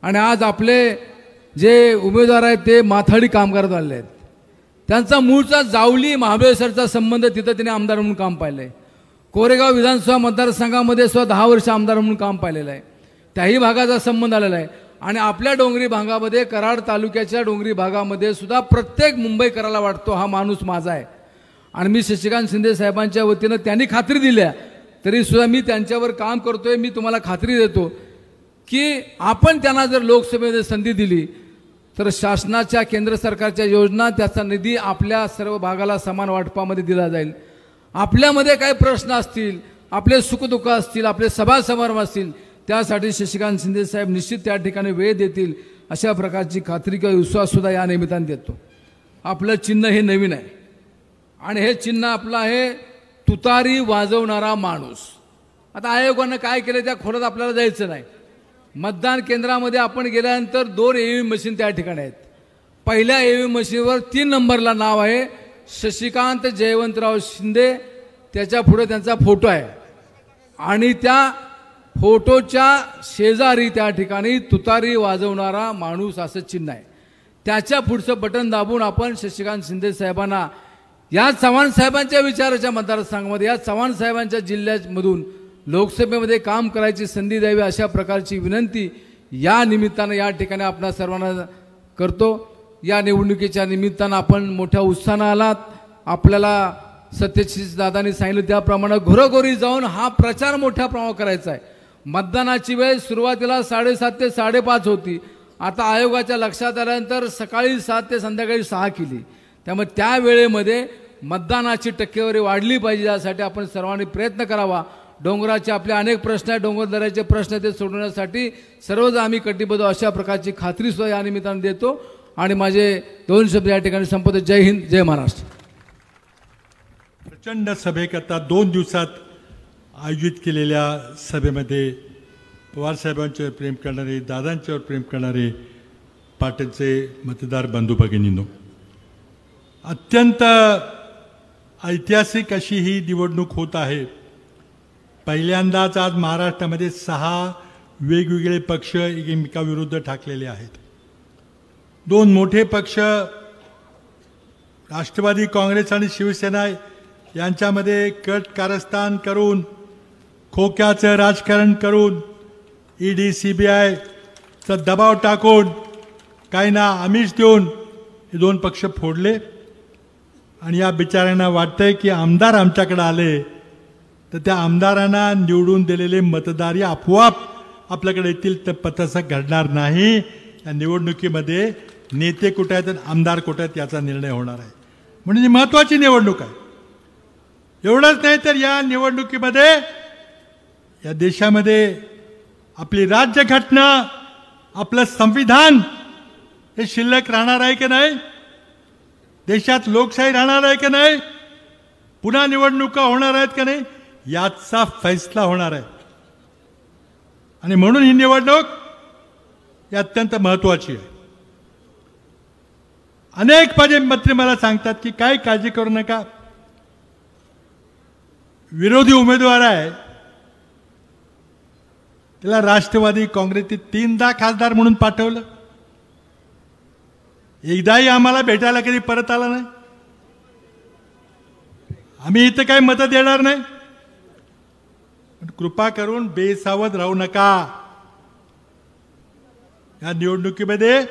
आणि आज आपले जे उमेदवार आहेत ते माथाडी कामगार झाले आहेत. त्यांचा मूळचा जावली महाबळेश्वरचा संबंध, तिथं त्यांनी आमदार म्हणून काम पाहिलं आहे. कोरेगाव विधानसभा मतदारसंघामध्ये सुद्धा 10 वर्ष आमदार म्हणून काम पाहिलेलं आहे. त्याही भागाचा संबंध आलेला आहे. आणि आपल्या डोंगरी भागामध्ये, कराड तालुक्याच्या डोंगरी भागामध्ये सुद्धा प्रत्येक मुंबईकराला वाटतो हा माणूस माझा आहे. आणि मी शशिकांत शिंदे साहेबांच्या वतीनं त्यांनी खात्री दिल्या तरी सुद्धा मी त्यांच्यावर काम करतोय. मी तुम्हाला खात्री देतो की आपण त्यांना जर लोकसभेमध्ये संधी दिली तर शासनाच्या, केंद्र सरकारच्या योजना, त्याचा निधी आपल्या सर्व भागाला समान वाटपामध्ये दिला जाईल. आपल्यामध्ये काही प्रश्न असतील, आपले सुखदुःख असतील, आपले सभा समारंभ असतील, त्यासाठी शशिकांत शिंदे साहेब निश्चित त्या ठिकाणी वेळ देतील अशा प्रकारची खात्री किंवा विश्वाससुद्धा या निमित्ताने देतो. आपलं चिन्ह हे नवीन आहे आणि हे चिन्ह आपलं आहे तुतारी वाजवणारा माणूस. आता आयोगानं काय केलं त्या खोलात आपल्याला जायचं नाही. मतदान केंद्रामध्ये आपण गेल्यानंतर 2 EVM मशीन त्या ठिकाणी आहेत. पहिल्या EVM मशीनवर 3 नंबरला नाव आहे शशिकांत जयवंतराव शिंदे, त्याच्या पुढे त्यांचा फोटो आहे आणि त्या फोटोच्या शेजारी त्या ठिकाणी तुतारी वाजवणारा माणूस असं चिन्ह आहे. त्याच्या पुढचं बटन दाबून आपण शशिकांत शिंदे साहेबांना या चव्हाण साहेबांच्या विचाराच्या मतदारसंघामध्ये, या चव्हाण साहेबांच्या जिल्ह्यामधून लोकसभेमध्ये काम करायची संधी द्यावी अशा प्रकारची विनंती या निमित्तानं या ठिकाणी आपणा सर्वांना करतो. या निवडणुकीच्या निमित्तानं आपण मोठ्या उत्साहानं आलात. आपल्याला सत्यशील दादांनी सांगितलं त्याप्रमाणे घरोघरी जाऊन हा प्रचार मोठ्या प्रमाणावर करायचा आहे. मतदानाची वेळ सुरुवातीला 7:30 ते 5:30 होती. आता आयोगाच्या लक्षात आल्यानंतर सकाळी 7 ते संध्याकाळी 6 केली. त्यामुळे त्या वेळेमध्ये मतदानाची टक्केवारी वाढली पाहिजे, यासाठी आपण सर्वांनी प्रयत्न करावा. डोंगराचे आपले अनेक प्रश्न आहेत, डोंगरदऱ्याचे प्रश्न ते सोडवण्यासाठी सर्वच आम्ही कटिबद्ध अशा प्रकारची खात्री सुद्धा या निमित्ताने देतो आणि माझे 2 शब्द या ठिकाणी संपवतो. जय हिंद, जय महाराष्ट्र. प्रचंड सभेकरता 2 दिवसात आयोजित केलेल्या सभेमध्ये पवारसाहेबांच्यावर प्रेम करणारे, दादांच्यावर प्रेम करणारे पाटणचे मतदार बंधू भगिनींनो, अत्यंत ऐतिहासिक अशी ही निवडणूक होत आहे. पहिल्यांदाच आज महाराष्ट्रामध्ये 6 वेगवेगळे पक्ष एकमेकाविरुद्ध ठाकलेले आहेत. 2 मोठे पक्ष राष्ट्रवादी काँग्रेस आणि शिवसेना यांच्यामध्ये कट कारस्थान करून, खोक्याचं राजकारण करून, ईडी CBIचा दबाव टाकून, काहींना आमिष देऊन हे 2 पक्ष फोडले. आणि या बिचाऱ्यांना वाटतंय की आमदार आमच्याकडे आले तर त्या आमदारांना निवडून दिलेले मतदार आपोआप आपल्याकडे येतील. तर तसं घडणार नाही. या निवडणुकीमध्ये नेते कुठे आहेत आणि आमदार कुठे आहेत याचा निर्णय होणार आहे. म्हणजे महत्त्वाची निवडणूक आहे. एवढंच नाही तर या निवडणुकीमध्ये या देशामध्ये आपली राज्यघटना, आपलं संविधान हे शिल्लक राहणार आहे की नाही, देशात लोकशाही राहणार आहे की नाही, पुन्हा निवडणुका होणार आहेत की नाही, याचा फैसला होणार आहे. आणि म्हणून ही निवडणूक ही अत्यंत महत्त्वाची आहे. अनेक माझे मंत्री मला सांगतात की काही काळजी करू नका, विरोधी उमेदवार आहे त्याला राष्ट्रवादी काँग्रेसने 3दा खासदार म्हणून पाठवलं, एकदाही आम्हाला भेटायला कधी परत आला नाही. आम्ही इथं काही मतं देणार नाही. पण कृपा करून बेसावध राहू नका. या निवडणुकीमध्ये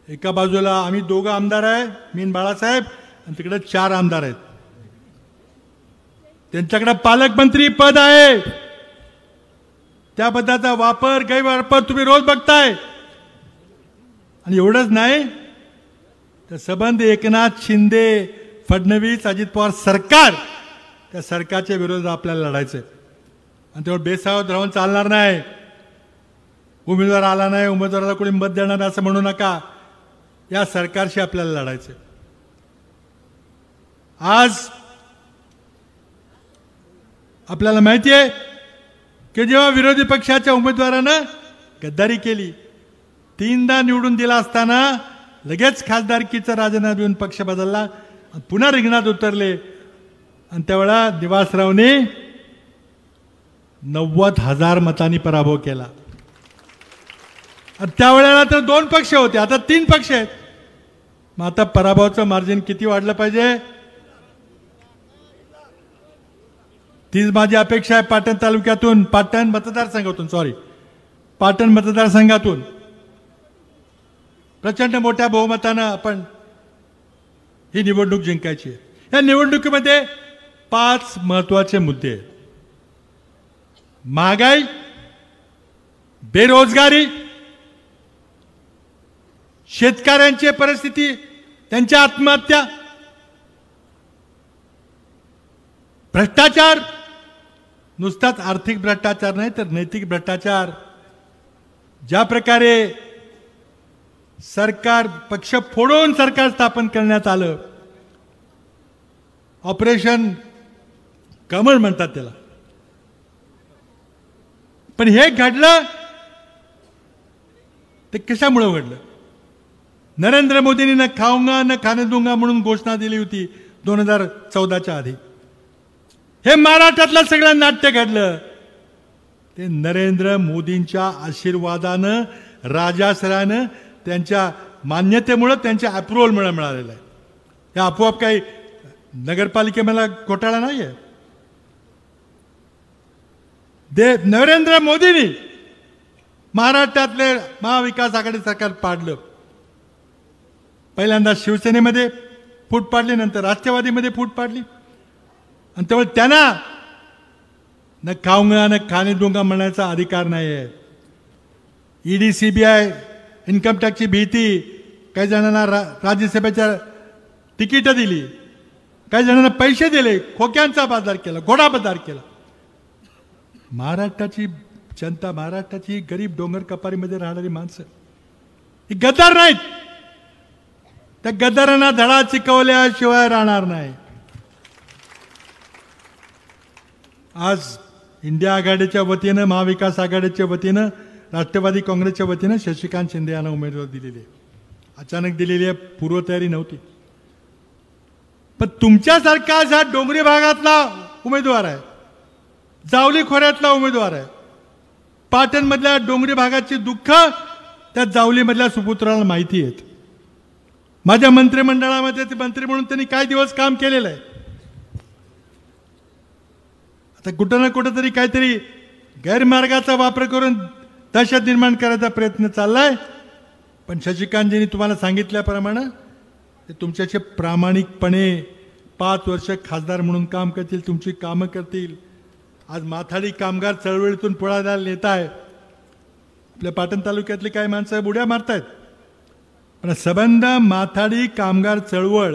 एका बाजूला आम्ही 2 आमदार आहे, मी आणि बाळासाहेब, आणि तिकडे 4 आमदार आहेत. त्यांच्याकडे पालकमंत्री पद आहे. त्या पदाचा वापर, गैरवापर तुम्ही रोज बघताय. आणि एवढंच नाही तर संबंध एकनाथ शिंदे, फडणवीस, अजित पवार सरकार, त्या सरकारच्या विरोधात आपल्याला लढायचं आहे. आणि तेव्हा बेसावध राहून चालणार नाही. उमेदवार आला नाही, उमेदवाराला कोणी मत देणार असं म्हणू नका. या सरकारशी आपल्याला लढायचं आहे. आज आपल्याला माहिती आहे की जेव्हा विरोधी पक्षाच्या उमेदवारानं गद्दारी केली, 3दा निवडून दिला असताना लगेच खासदारकीचा राजीनामा देऊन पक्ष बदलला, पुन्हा रिंगणात उतरले. आणि त्यावेळेला निवासरावने 90,000 मतांनी पराभव केला. आणि त्यावेळेला तर 2 पक्ष होते, आता 3 पक्ष आहेत. मग आता पराभवाचं मार्जिन किती वाढलं पाहिजे? तीच माझी अपेक्षा आहे. पाटण तालुक्यातून, पाटण मतदारसंघातून प्रचंड मोठ्या बहुमतानं आपण ही निवडणूक जिंकायची आहे. या निवडणुकीमध्ये 5 महत्त्वाचे मुद्दे आहेत. महागाई, बेरोजगारी, शेतकऱ्यांची परिस्थिती, त्यांच्या आत्महत्या, भ्रष्टाचार, नुसताच आर्थिक भ्रष्टाचार नाही तर नैतिक भ्रष्टाचार. ज्या प्रकारे सरकार, पक्ष फोडून सरकार स्थापन करण्यात आलं, ऑपरेशन कमळ म्हणतात त्याला. पण हे घडलं ते कशामुळे घडलं? नरेंद्र मोदींनी न खाऊंगा न खाने दूंगा म्हणून घोषणा दिली होती 2014च्या आधी. हे महाराष्ट्रातलं सगळं नाट्य घडलं ते नरेंद्र मोदींच्या आशीर्वादानं, राजाश्रयानं, त्यांच्या मान्यतेमुळे, त्यांच्या अप्रुव्हलमुळे मिळालेलं आहे. हे आपोआप काही नगरपालिकेमध्ये घोटाळा नाही आहे. नरेंद्र मोदींनी महाराष्ट्रातले महाविकास आघाडी सरकार पाडलं. पहिल्यांदा शिवसेनेमध्ये फूट पाडली, नंतर राष्ट्रवादीमध्ये फूट पाडली. आणि त्यामुळे त्यांना न खाऊंगा न खाणे दूंगा म्हणण्याचा अधिकार नाही आहे. ईडी CBI, इन्कम टॅक्सची भीती, काही जणांना राज्यसभेच्या तिकीटं दिली, काही जणांना पैसे दिले, खोक्यांचा बाजार केला, घोडा बाजार केला. महाराष्ट्राची जनता, महाराष्ट्राची गरीब डोंगर कपारीमध्ये राहणारी माणसं ही गद्दार नाहीत. त्या गद्दारांना धडा शिकवल्याशिवाय राहणार नाही. आज इंडिया आघाडीच्या वतीनं, महाविकास आघाडीच्या वतीनं, राष्ट्रवादी काँग्रेसच्या वतीनं शशिकांत शिंदे यांना उमेदवार दिलेली आहे. अचानक दिलेली आहे, पूर्वतयारी नव्हती. पण तुमच्यासारखा हा डोंगरी भागातला उमेदवार आहे, जावली खोऱ्यातला उमेदवार आहे. पाटणमधल्या डोंगरी भागाची दुःख त्या जावलीमधल्या सुपुत्राला माहिती आहेत. माझ्या मंत्रिमंडळामध्ये ते मंत्री म्हणून त्यांनी काय दिवस काम केलेलं आहे. आता कुठं ना कुठं तरी काहीतरी गैरमार्गाचा वापर करून दहशत निर्माण करायचा प्रयत्न चाललाय. पण शशिकांतजींनी तुम्हाला सांगितल्याप्रमाणे ते तुमच्याशी प्रामाणिकपणे 5 वर्ष खासदार म्हणून काम करतील, तुमची कामं करतील. आज माथाडी कामगार चळवळीतून पुढाकार नेत आहे. आपल्या पाटण तालुक्यातली काही माणसं बुड्या मारतायत, पण संबंध माथाडी कामगार चळवळ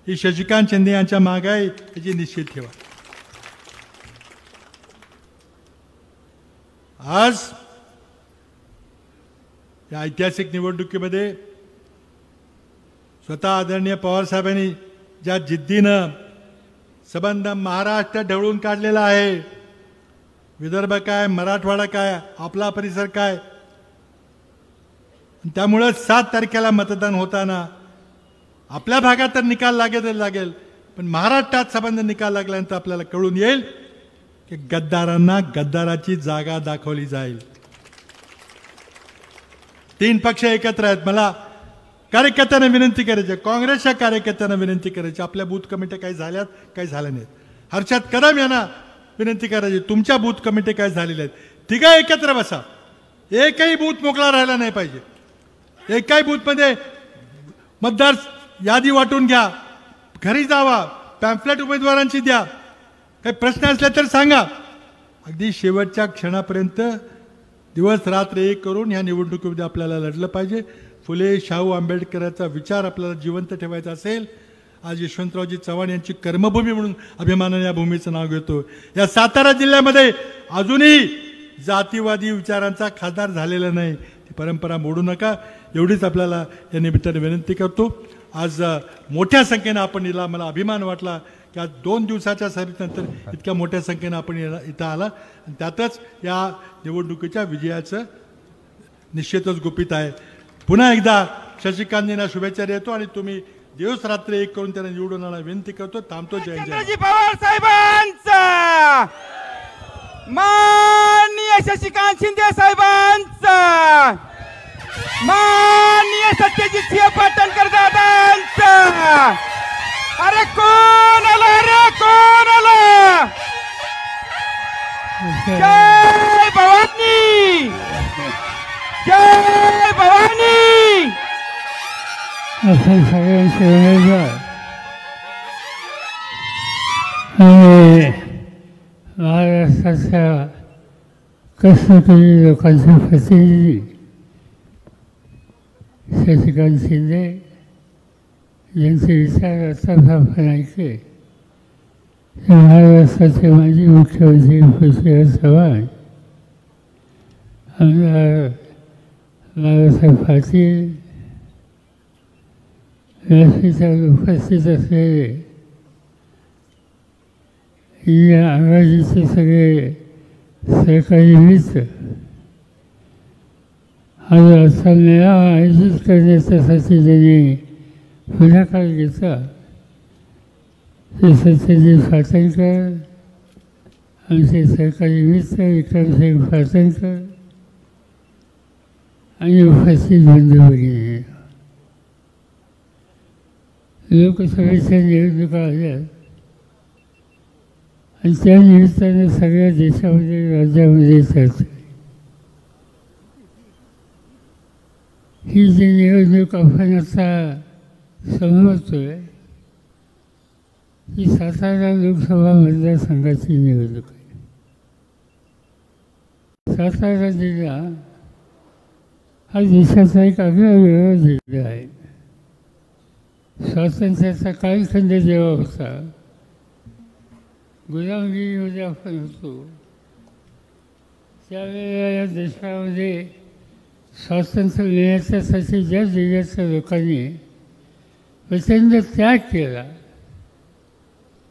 ही शशिकांत शिंदे यांच्या मागे आहे, याची निश्चित ठेवा. आज या ऐतिहासिक निवडणुकीमध्ये स्वतः आदरणीय पवारसाहेबांनी ज्या जिद्दीनं संबंध महाराष्ट्र ढवळून काढलेला आहे, विदर्भ काय, मराठवाडा काय, आपला परिसर काय, त्यामुळं 7 तारखेला मतदान होताना आपल्या भागात तर निकाल लागेल, पण महाराष्ट्रात संबंध निकाल लागल्यानंतर आपल्याला कळून येईल की गद्दारांना गद्दाराची जागा दाखवली जाईल. 3 पक्ष एकत्र आहेत. मला कार्यकर्त्यांना विनंती करायची, काँग्रेसच्या कार्यकर्त्यांना विनंती करायची, आपल्या बूथ कमिट्या काही झाल्यात, काही झाल्या नाहीत. हर्षद कदम यांना विनंती करायची, तुमच्या बूथ कमिटी काय झालेल्या आहेत, तिघा एकत्र बसा. एकही बूथ मोकळा राहिला नाही पाहिजे. एकाही बूथमध्ये मतदार यादी वाटून घ्या, घरी जावा, पॅम्फलेट उमेदवारांची द्या, काही प्रश्न असले तर सांगा. अगदी शेवटच्या क्षणापर्यंत दिवस रात्र एक करून ह्या निवडणुकीमध्ये आपल्याला लढलं पाहिजे. फुले शाहू आंबेडकरांचा विचार आपल्याला जिवंत ठेवायचा असेल, आज यशवंतरावजी चव्हाण यांची कर्मभूमी म्हणून अभिमानाने या भूमीचं नाव घेतो. या सातारा जिल्ह्यामध्ये अजूनही जातीवादी विचारांचा खासदार झालेला नाही. ती परंपरा मोडू नका, एवढीच आपल्याला या निमित्ताने विनंती करतो. आज मोठ्या संख्येनं आपण इला, मला अभिमान वाटला की आज 2 दिवसाच्या सर्व्हिसनंतर इतक्या मोठ्या संख्येनं आपण इथं आला. आणि त्यातच या निवडणुकीच्या विजयाचं निश्चितच गुपित आहे. पुन्हा एकदा शशिकांतजींना शुभेच्छा देतो आणि तुम्ही दिवस रात्र एक करून त्यांना निवडून आणायला विनंती करतो. थांबतो. जय जय. पवार साहेबांचा, माननीय शशिकांत शिंदे साहेबांचा, माननीय सत्यजित सिंह पाटणकर दादांचा. अरे कोण आला, रे कोण आला. जय भवानी, जय भवानी. आपण सगळ्यांचे उमेदवार आणि महाराष्ट्राच्या कष्टकरी लोकांचे प्रतिनिधी शशिकांत शिंदे यांचे विचार आताच आपण ऐकले. महाराष्ट्राचे माजी मुख्यमंत्री पृथ्वीराज चव्हाण, आमदार बाळासाहेब पाटील, व्यासपीठावर उपस्थित असलेले या आघाडीचे सगळे सरकारी मित्र, आज असा मेळावा आयोजित करण्याच्यासाठी त्यांनी पुढाकार घेतला. ते सत्यजित पाटणकर, आमचे सरकारी मित्र विक्रमसिंग पाटणकर आणि उपस्थित बंधू भगिनी. लोकसभेच्या निवडणुका आल्या आणि त्या निमित्तानं सगळ्या देशामध्ये, राज्यामध्ये चर्चा. ही जी निवडणूक आपण आता समजतोय ही सातारा लोकसभा मतदारसंघाची निवडणूक आहे. सातारा जिल्हा हा देशाचा एक आगळावेगळा जिल्हा आहे. स्वातंत्र्याचा कालखंड जेव्हा होता, गुलामगिरीमध्ये आपण होतो, त्यावेळेला या देशामध्ये स्वातंत्र्य मिळण्याच्यासाठी ज्या जिल्ह्याच्या लोकांनी प्रचंड त्याग केला,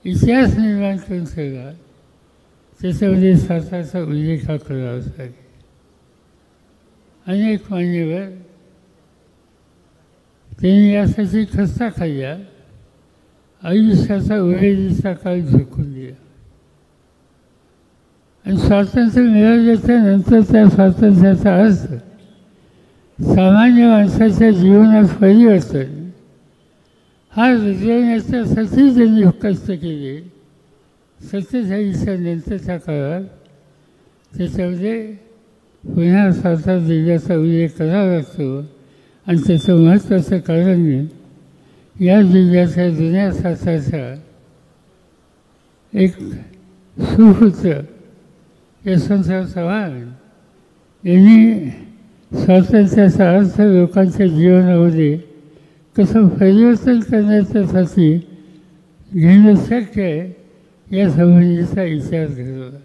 इतिहास निर्माण करून ठेवला, त्याच्यामध्ये स्वतःचा उल्लेख करावा लागेल. अनेक मान्यवर त्यांनी यासाठी खस्ता खाल्ल्या, आयुष्याचा उरेलीचा काळ झुकून दिला. आणि स्वातंत्र्य मिळाल्याच्या नंतर त्या स्वातंत्र्याचा अर्थ सामान्य माणसाच्या जीवनात परिवर्तन हा रुजवण्याच्यासाठी त्यांनी कष्ट केले. 47च्या नंतरच्या काळात त्याच्यामध्ये पुन्हा स्वतः जिल्ह्याचा उल्लेख करावा लागतो. आणि त्याचं महत्त्वाचं कारण या जिल्ह्याच्या जुन्या शासनाचा एक सुपुत्र यशवंतराव चव्हाण यांनी स्वातंत्र्याचा अर्थ लोकांच्या जीवनामध्ये कसं परिवर्तन करण्याच्यासाठी घेणं शक्य आहे या संबंधीचा विचार घडवला.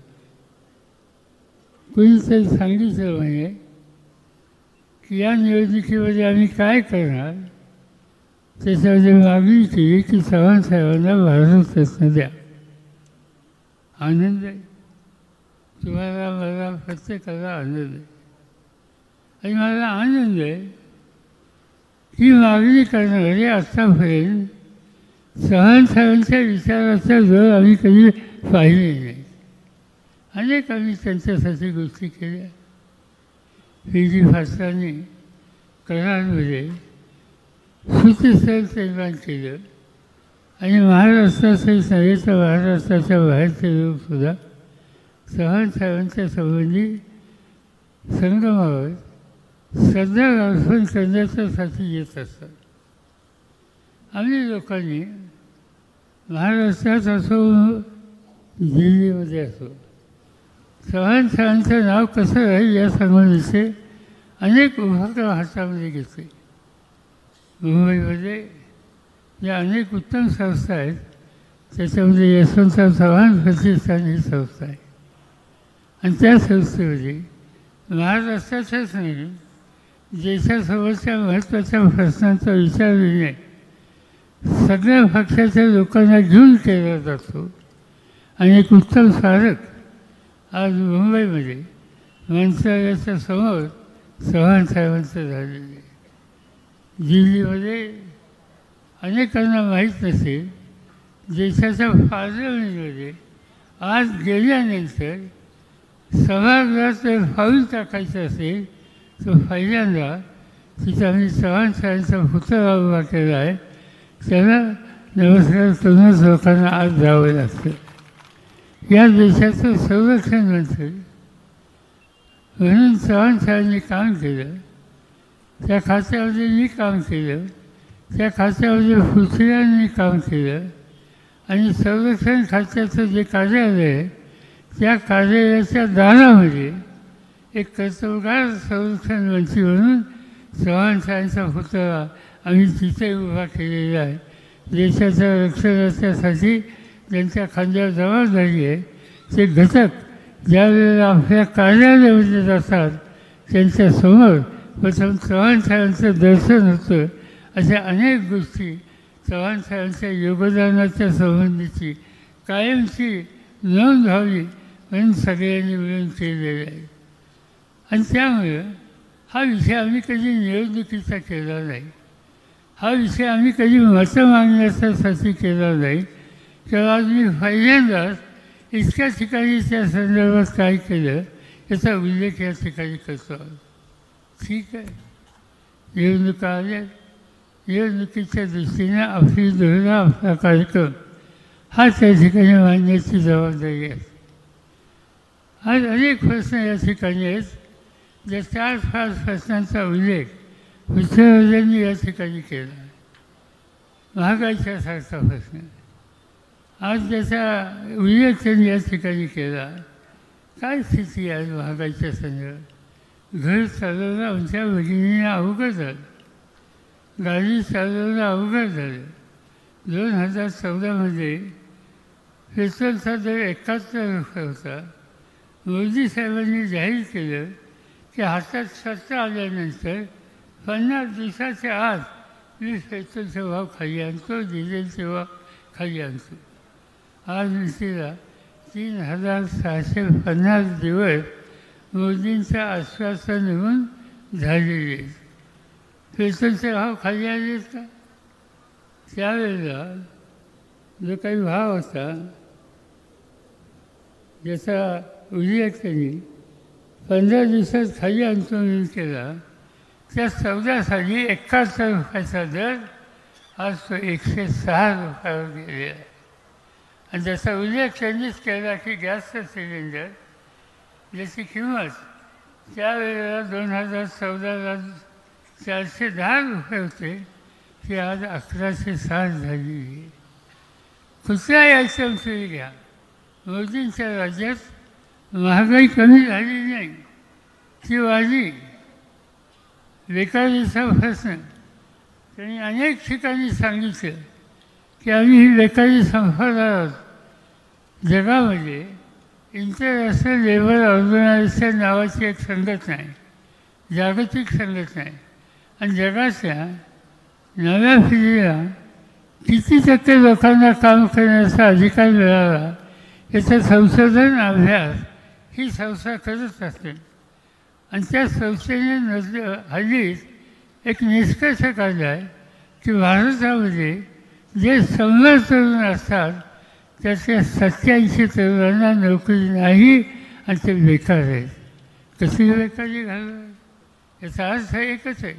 कुणीतरी सांगितलं म्हणे की या निवडणुकीमध्ये आम्ही काय करणार. त्याच्यामध्ये मागणी केली की चव्हाण साहेबांना भारत रत्न द्या. आनंद आहे, तुम्हाला मला प्रत्येकाला आनंद आहे. आणि मला आनंद आहे ही मागणी करणारे आत्तापर्यंत चव्हाण साहेबांच्या विचाराचा जोर आम्ही कधी पाहिले नाही. अनेक आम्ही त्यांच्यासाठी गोष्टी केल्या. पी जी फास्टांनी कराडमध्ये सुतीस्थळ निर्माण केलं आणि महाराष्ट्राचंच नव्हे तर महाराष्ट्राच्या बाहेरचे लोकसुद्धा चव्हाण साहेबांच्या संबंधी संगमावर श्रद्धा अर्पण करण्याच्यासाठी येत असतात. आम्ही लोकांनी महाराष्ट्रात असो दिल्लीमध्ये असो चव्हाण साहेबांचं नाव कसं राहील या संबंधीचे अनेक उपक्रम हातामध्ये घेतले. मुंबईमध्ये या अनेक उत्तम संस्था आहेत. त्याच्यामध्ये यशवंतराव चव्हाण प्रतिष्ठान ही संस्था आहे. आणि त्या संस्थेमध्ये महाराष्ट्राच्याच नाही देशासोबतच्या महत्त्वाच्या प्रश्नांचा विचार निर्णय सगळ्या पक्षाच्या लोकांना घेऊन केला जातो. आणि एक उत्तम स्मारक आज मुंबईमध्ये मंत्रालयाच्या समोर चव्हाण साहेबांचं झालेलं आहे. दिल्लीमध्ये अनेकांना माहीत नसेल देशाच्या पार्लमेंटमध्ये आज गेल्यानंतर सभागृहात जर पाऊल टाकायचं असेल तर पहिल्यांदा तिथं आम्ही चव्हाण साहेबांचा पुतळा उभा केला आहे. त्याला नमस्कार करूनच लोकांना आज जावं लागतं. या देशाचं संरक्षण मंत्री म्हणून चव्हाण साहेबांनी काम केलं. त्या खात्यामध्ये मी काम केलं, त्या खात्यामध्ये पृथ्वीराजांनी काम केलं. आणि संरक्षण खात्याचं जे कार्यालय आहे त्या कार्यालयाच्या दारामध्ये एक कर्तव्यगार संरक्षण मंत्री म्हणून चव्हाण साहेबांचा पुतळा आम्ही तिथे उभा केलेला आहे. देशाच्या रक्षणाच्यासाठी त्यांच्या खांद्यावर जबाबदारी आहे. ते घटक ज्यावेळेला आपल्या कार्यालयामध्ये जातात त्यांच्यासमोर प्रथम चव्हाण साहेबांचं दर्शन होतं. अशा अनेक गोष्टी चव्हाण साहेबांच्या योगदानाच्या संबंधीची कायमची नोंद व्हावी म्हणून सगळ्यांनी मिळून केलेलं आहे. आणि त्यामुळं हा विषय आम्ही कधी निवडणुकीचा केला नाही. हा विषय आम्ही कधी मतं मागण्यासाठी केला नाही. तेव्हा आज मी पहिल्यांदाच इतक्या ठिकाणी त्या संदर्भात काय केलं याचा उल्लेख या ठिकाणी करतो. ठीक आहे, निवडणुका आल्या, निवडणुकीच्या दृष्टीने आपली धोरणं आपला कार्यक्रम हा त्या ठिकाणी मांडण्याची जबाबदारी आहे. आज अनेक प्रश्न या ठिकाणी आहेत. ज्या 4-5 प्रश्नांचा उल्लेख विचारवाद्यांनी या ठिकाणी केला. महागाईचा सारखा प्रश्न आज ज्याचा उल्लेख त्यांनी या ठिकाणी केला. काय स्थिती आहे महागाईच्या संदर्भात? घर चालवणं आमच्या भगिनीने अवघड झालं, गाडी चालवणं अवघड झालं. 2014मध्ये पेट्रोलचा दर 71 रुपये होता. मोदी साहेबांनी जाहीर केलं की हातात सत्ता आल्यानंतर 50 दिवसाच्या आत मी पेट्रोलचा भाव खाली आणतो, डिझेलचे भाव खाली आणतो. आज निश्चितला 3650 दिवस मोदींचं आश्वासन होऊन झालेले आहेत. पेट्रोलचे भाव खाली आले का? त्यावेळेला जो काही भाव होता ज्याचा उल्लेख त्यांनी 15 दिवसात खाली आणतो म्हणून केला, त्या 14 साली 71 रुपयाचा दर आज तो 106 रुपयावर गेलेला आहे. आणि त्याचा उल्लेख त्यांनीच केला की गॅसचं सिलेंडर ज्याची किंमत त्यावेळेला 2014ला 410 रुपये होते, ती आज 1160 झालेली आहे. कुठल्याही आयटमची घ्या, मोदींच्या राज्यात महागाई कमी झाली नाही, ती वाढली. बेकारीचा प्रश्न त्यांनी अनेक ठिकाणी सांगितलं की आम्ही ही बेकारी संपवणार आहोत. जगामध्ये इंटरनॅशनल लेबर ऑर्गनायझेशन नावाची एक संघटना आहे, जागतिक संघटना आहे. आणि जगाच्या नव्या पिढीला किती टक्के लोकांना काम करण्याचा अधिकार मिळाला याचं संशोधन अभ्यास ही संस्था करत असते. आणि त्या संस्थेने हल्लीच एक निष्कर्ष काढला आहे की भारतामध्ये जे 100 तरुण असतात त्याच्या 87 तरुणांना नोकरी नाही आणि ते बेकार आहेत. कशी बेकारी घालणार? याचा अर्थ एकच आहे,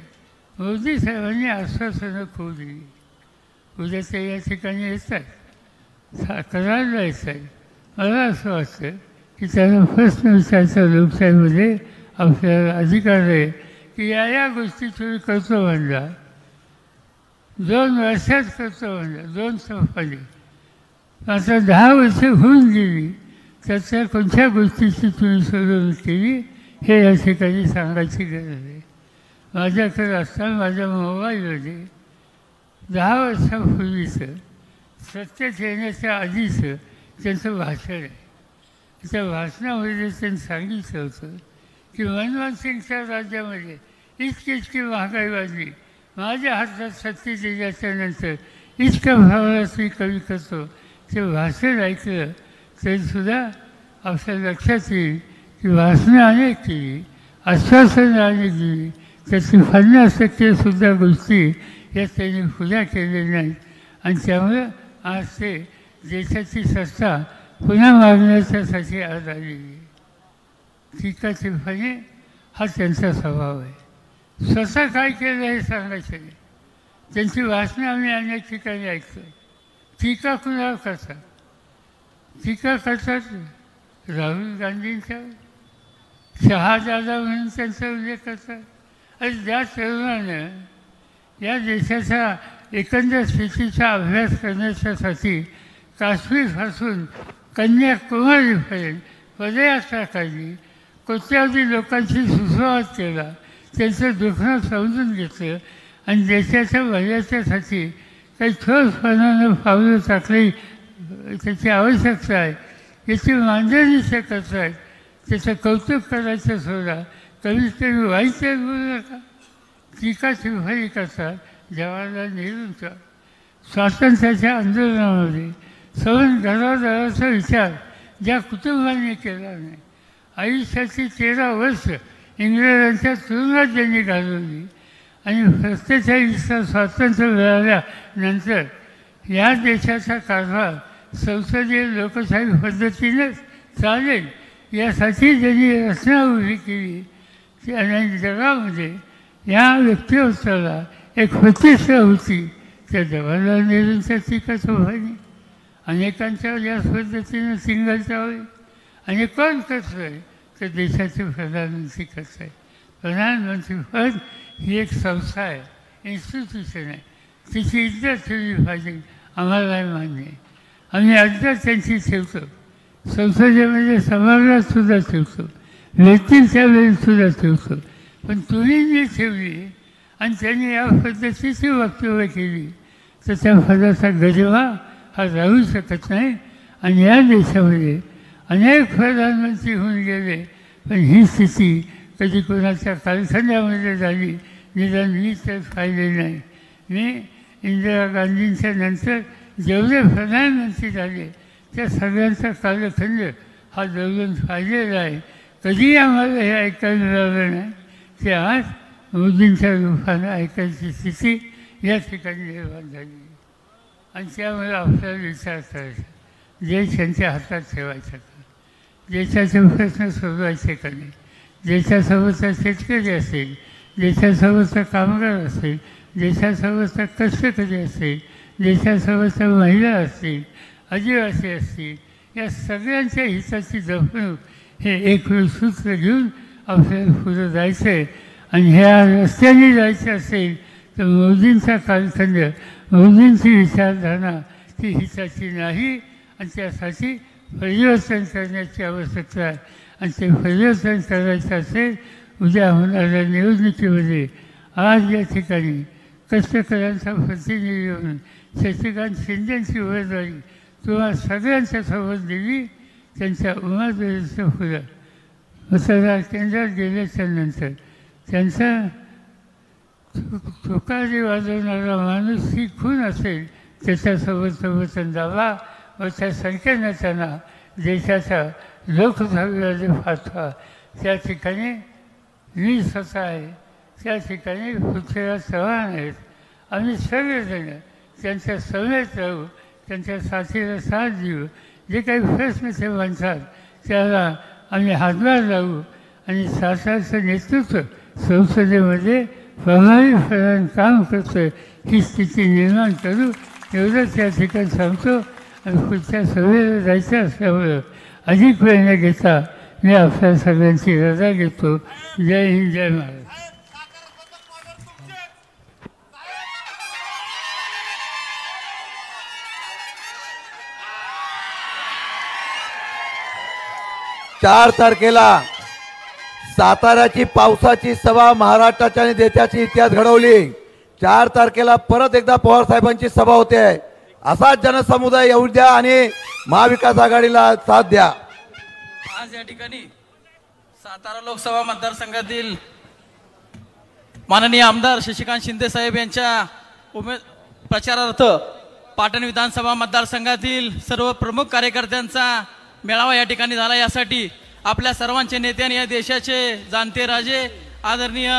मोदी साहेबांनी आश्वासनं खूप दिली. उद्या ते या ठिकाणी येत आहेत, करायला येत आहेत. मला असं वाटतं की त्यांना प्रश्न विचारायचा लोकशाहीमध्ये आपल्याला अधिकार आहे की या गोष्टी तुम्ही करतो म्हणला, 2 वर्षात करतो म्हणला, 2 संपाली. आता 10 वर्ष होऊन गेली, त्याच्या कोणत्या गोष्टीची तुम्ही सोडवणूक केली हे या ठिकाणी सांगायची गरज आहे. माझ्याकडे असताना माझ्या मोबाईलमध्ये 10 वर्षापूर्वीचं सत्तेत येण्याच्या आधीचं त्यांचं भाषण आहे. त्या भाषणामध्ये त्यांनी सांगितलं होतं की मनमोहन सिंगच्या राज्यामध्ये इतकी महागाई वाढली, माझ्या हातात सत्तेत दिल्याच्यानंतर इतक्या भावाला मी कमी करतो. ते भाषण ऐकलं तरीसुद्धा आपल्या लक्षात येईल की भाषणं अनेक केली, आश्वासनं अनेक दिली, त्याची 50% सुद्धा गोष्टी या त्यांनी पुऱ्या केलेल्या नाहीत. आणि त्यामुळं आज ते देशाची सत्ता पुन्हा मागण्याच्यासाठी आज आलेली आहे. टीकाटिप्पणी हा त्यांचा स्वभाव आहे. स्वतः काय केलं हे सांगायचं नाही. त्यांची भाषणं आम्ही अनेक ठिकाणी ऐकतो. टीका कुणावर करतात? टीका करतात राहुल गांधींच्या, शहाजादा म्हणून त्यांचा उल्लेख करतात. आणि ज्या तरुणानं या देशाच्या एकंदर स्थितीचा अभ्यास करण्याच्यासाठी काश्मीरपासून कन्याकुमारीपर्यंत पदयात्रा काढली, कोट्यावधी लोकांशी सुसंवाद केला, त्यांचं दुखणं समजून घेतलं आणि देशाच्या भल्याच्यासाठी काही ठोसपणानं पावलं टाकली, त्याची आवश्यकता आहे याची मांडणी ते करत आहेत. त्याचं कौतुक करायचं सोडा, कमीत कमी वाईट बोलू नका. टीका टिप्पणी करतात. जवाहरलाल नेहरूंचा स्वातंत्र्याच्या आंदोलनामध्ये सवन घरादाराचा विचार ज्या कुटुंबांनी केला नाही, आयुष्याची 13 वर्ष इंग्रजांच्या तुरुंगात त्यांनी घालवली आणि 47चं स्वातंत्र्य मिळाल्यानंतर या देशाचा कारभार संसदीय लोकशाही पद्धतीनेच चालेल यासाठी त्यांनी रचना उभी केली. आणि जगामध्ये या व्यक्तिमत्वाला एक प्रतिष्ठा होती. त्या जवाहरलाल नेहरूंच्या टीकाटिप्पणी अनेकांच्या या पद्धतीनं सिंगलच्या होईल. आणि कोण करतो आहे तर देशाचे प्रधानमंत्री करत आहे. प्रधानमंत्री पद ही एक संस्था आहे, इन्स्टिट्यूशन आहे, तिची इज्जत ठेवली पाहिजे. आम्हालाही मान्य आहे. आम्ही अद्याप त्यांची ठेवतो, संसदेमध्ये सभागृहातसुद्धा ठेवतो, व्यक्तींच्या वेळीसुद्धा ठेवतो. पण तुम्ही जी ठेवली आणि त्यांनी या पद्धतीची वक्तव्य केली तर त्या पदाचा गरिमा हा राहू शकत नाही. आणि या देशामध्ये अनेक प्रधानमंत्री होऊन गेले, पण ही स्थिती कधी कोणाच्या कारखान्यामध्ये झाली निदान मी तर पाहिले नाही. मी इंदिरा गांधींच्या नंतर जेवढे प्रधानमंत्री झाले त्या सगळ्यांचा कालखंड हा जवळून पाहिलेला आहे. कधी आम्हाला हे ऐकायला मिळालं नाही की आज मोदींच्या रूपानं ऐकायची स्थिती या ठिकाणी निर्माण झाली. आणि त्यामुळे आपल्याला विचार करायचा, देश त्यांच्या हातात ठेवायचा का, देशाचे प्रश्न सोडवायचे का नाही, देशासोबतचा शेतकरी असेल, देशासोबतचा कामगार असेल, देशासोबतचा कष्टकरी असेल, देशासोबतच्या महिला असतील, आदिवासी असतील, या सगळ्यांच्या हिताची जपणूक हे एक सूत्र घेऊन आपल्याला पुढं जायचं आहे. आणि ह्या रस्त्याने जायचं असेल तर मोदींचा कालखंड, मोदींची विचारधारा ती हिताची नाही. आणि त्यासाठी परिवर्तन करण्याची आवश्यकता आहे. आणि ते परिवर्तन करायचं असेल उद्या होणाऱ्या निवडणुकीमध्ये आज या ठिकाणी कष्टकऱ्यांचा प्रतिनिधी म्हणून शशिकांत शिंदेंची उमेदवारी तुम्हाला सगळ्यांच्या सोबत दिली. त्यांच्या उमेदवारीचं फुलं मतदार केंद्रात गेल्याच्या नंतर त्यांचा तुकारी वाजवणारा माणूस ही खून असेल त्याच्यासोबत सोबत दावा व त्या संख्येनं त्यांना देशाच्या लोकसभेमध्ये पाठवा. त्या ठिकाणी मी स्वतः आहे, त्या ठिकाणी पृथ्वीराज चव्हाण आहेत. आम्ही सगळेजण त्यांच्या समेत राहू, त्यांच्या साथीला साथ देऊ. जे काही प्रश्न ते म्हणतात त्याला आम्ही हातभार लावू आणि शासनाचं नेतृत्व संसदेमध्ये प्रभावीपणे काम करतं ही स्थिती निर्माण करू एवढंच या ठिकाणी सांगतो. आणि पुढच्या सभेला जायचं असल्यामुळं अधिक वेळ न घेता मी आपल्या सगळ्यांची रजा घेतो. जय हिंद, जय महाराष्ट्र. चार तारखेला साताऱ्याची पावसाची सभा महाराष्ट्राच्या आणि देशाची इतिहास घडवली. 4 तारखेला परत एकदा पवार साहेबांची सभा होते. असाच जनसमुदाय येऊ द्या आणि महाविकास आघाडीला साथ द्या. आज या ठिकाणी सातारा लोकसभा मतदारसंघातील माननीय आमदार शशिकांत शिंदे साहेब यांच्या प्रचारार्थ पाटण विधानसभा मतदारसंघातील सर्व प्रमुख कार्यकर्त्यांचा मेळावा या ठिकाणी झाला. यासाठी आपल्या सर्वांचे नेते आणि या देशाचे जाणते राजे आदरणीय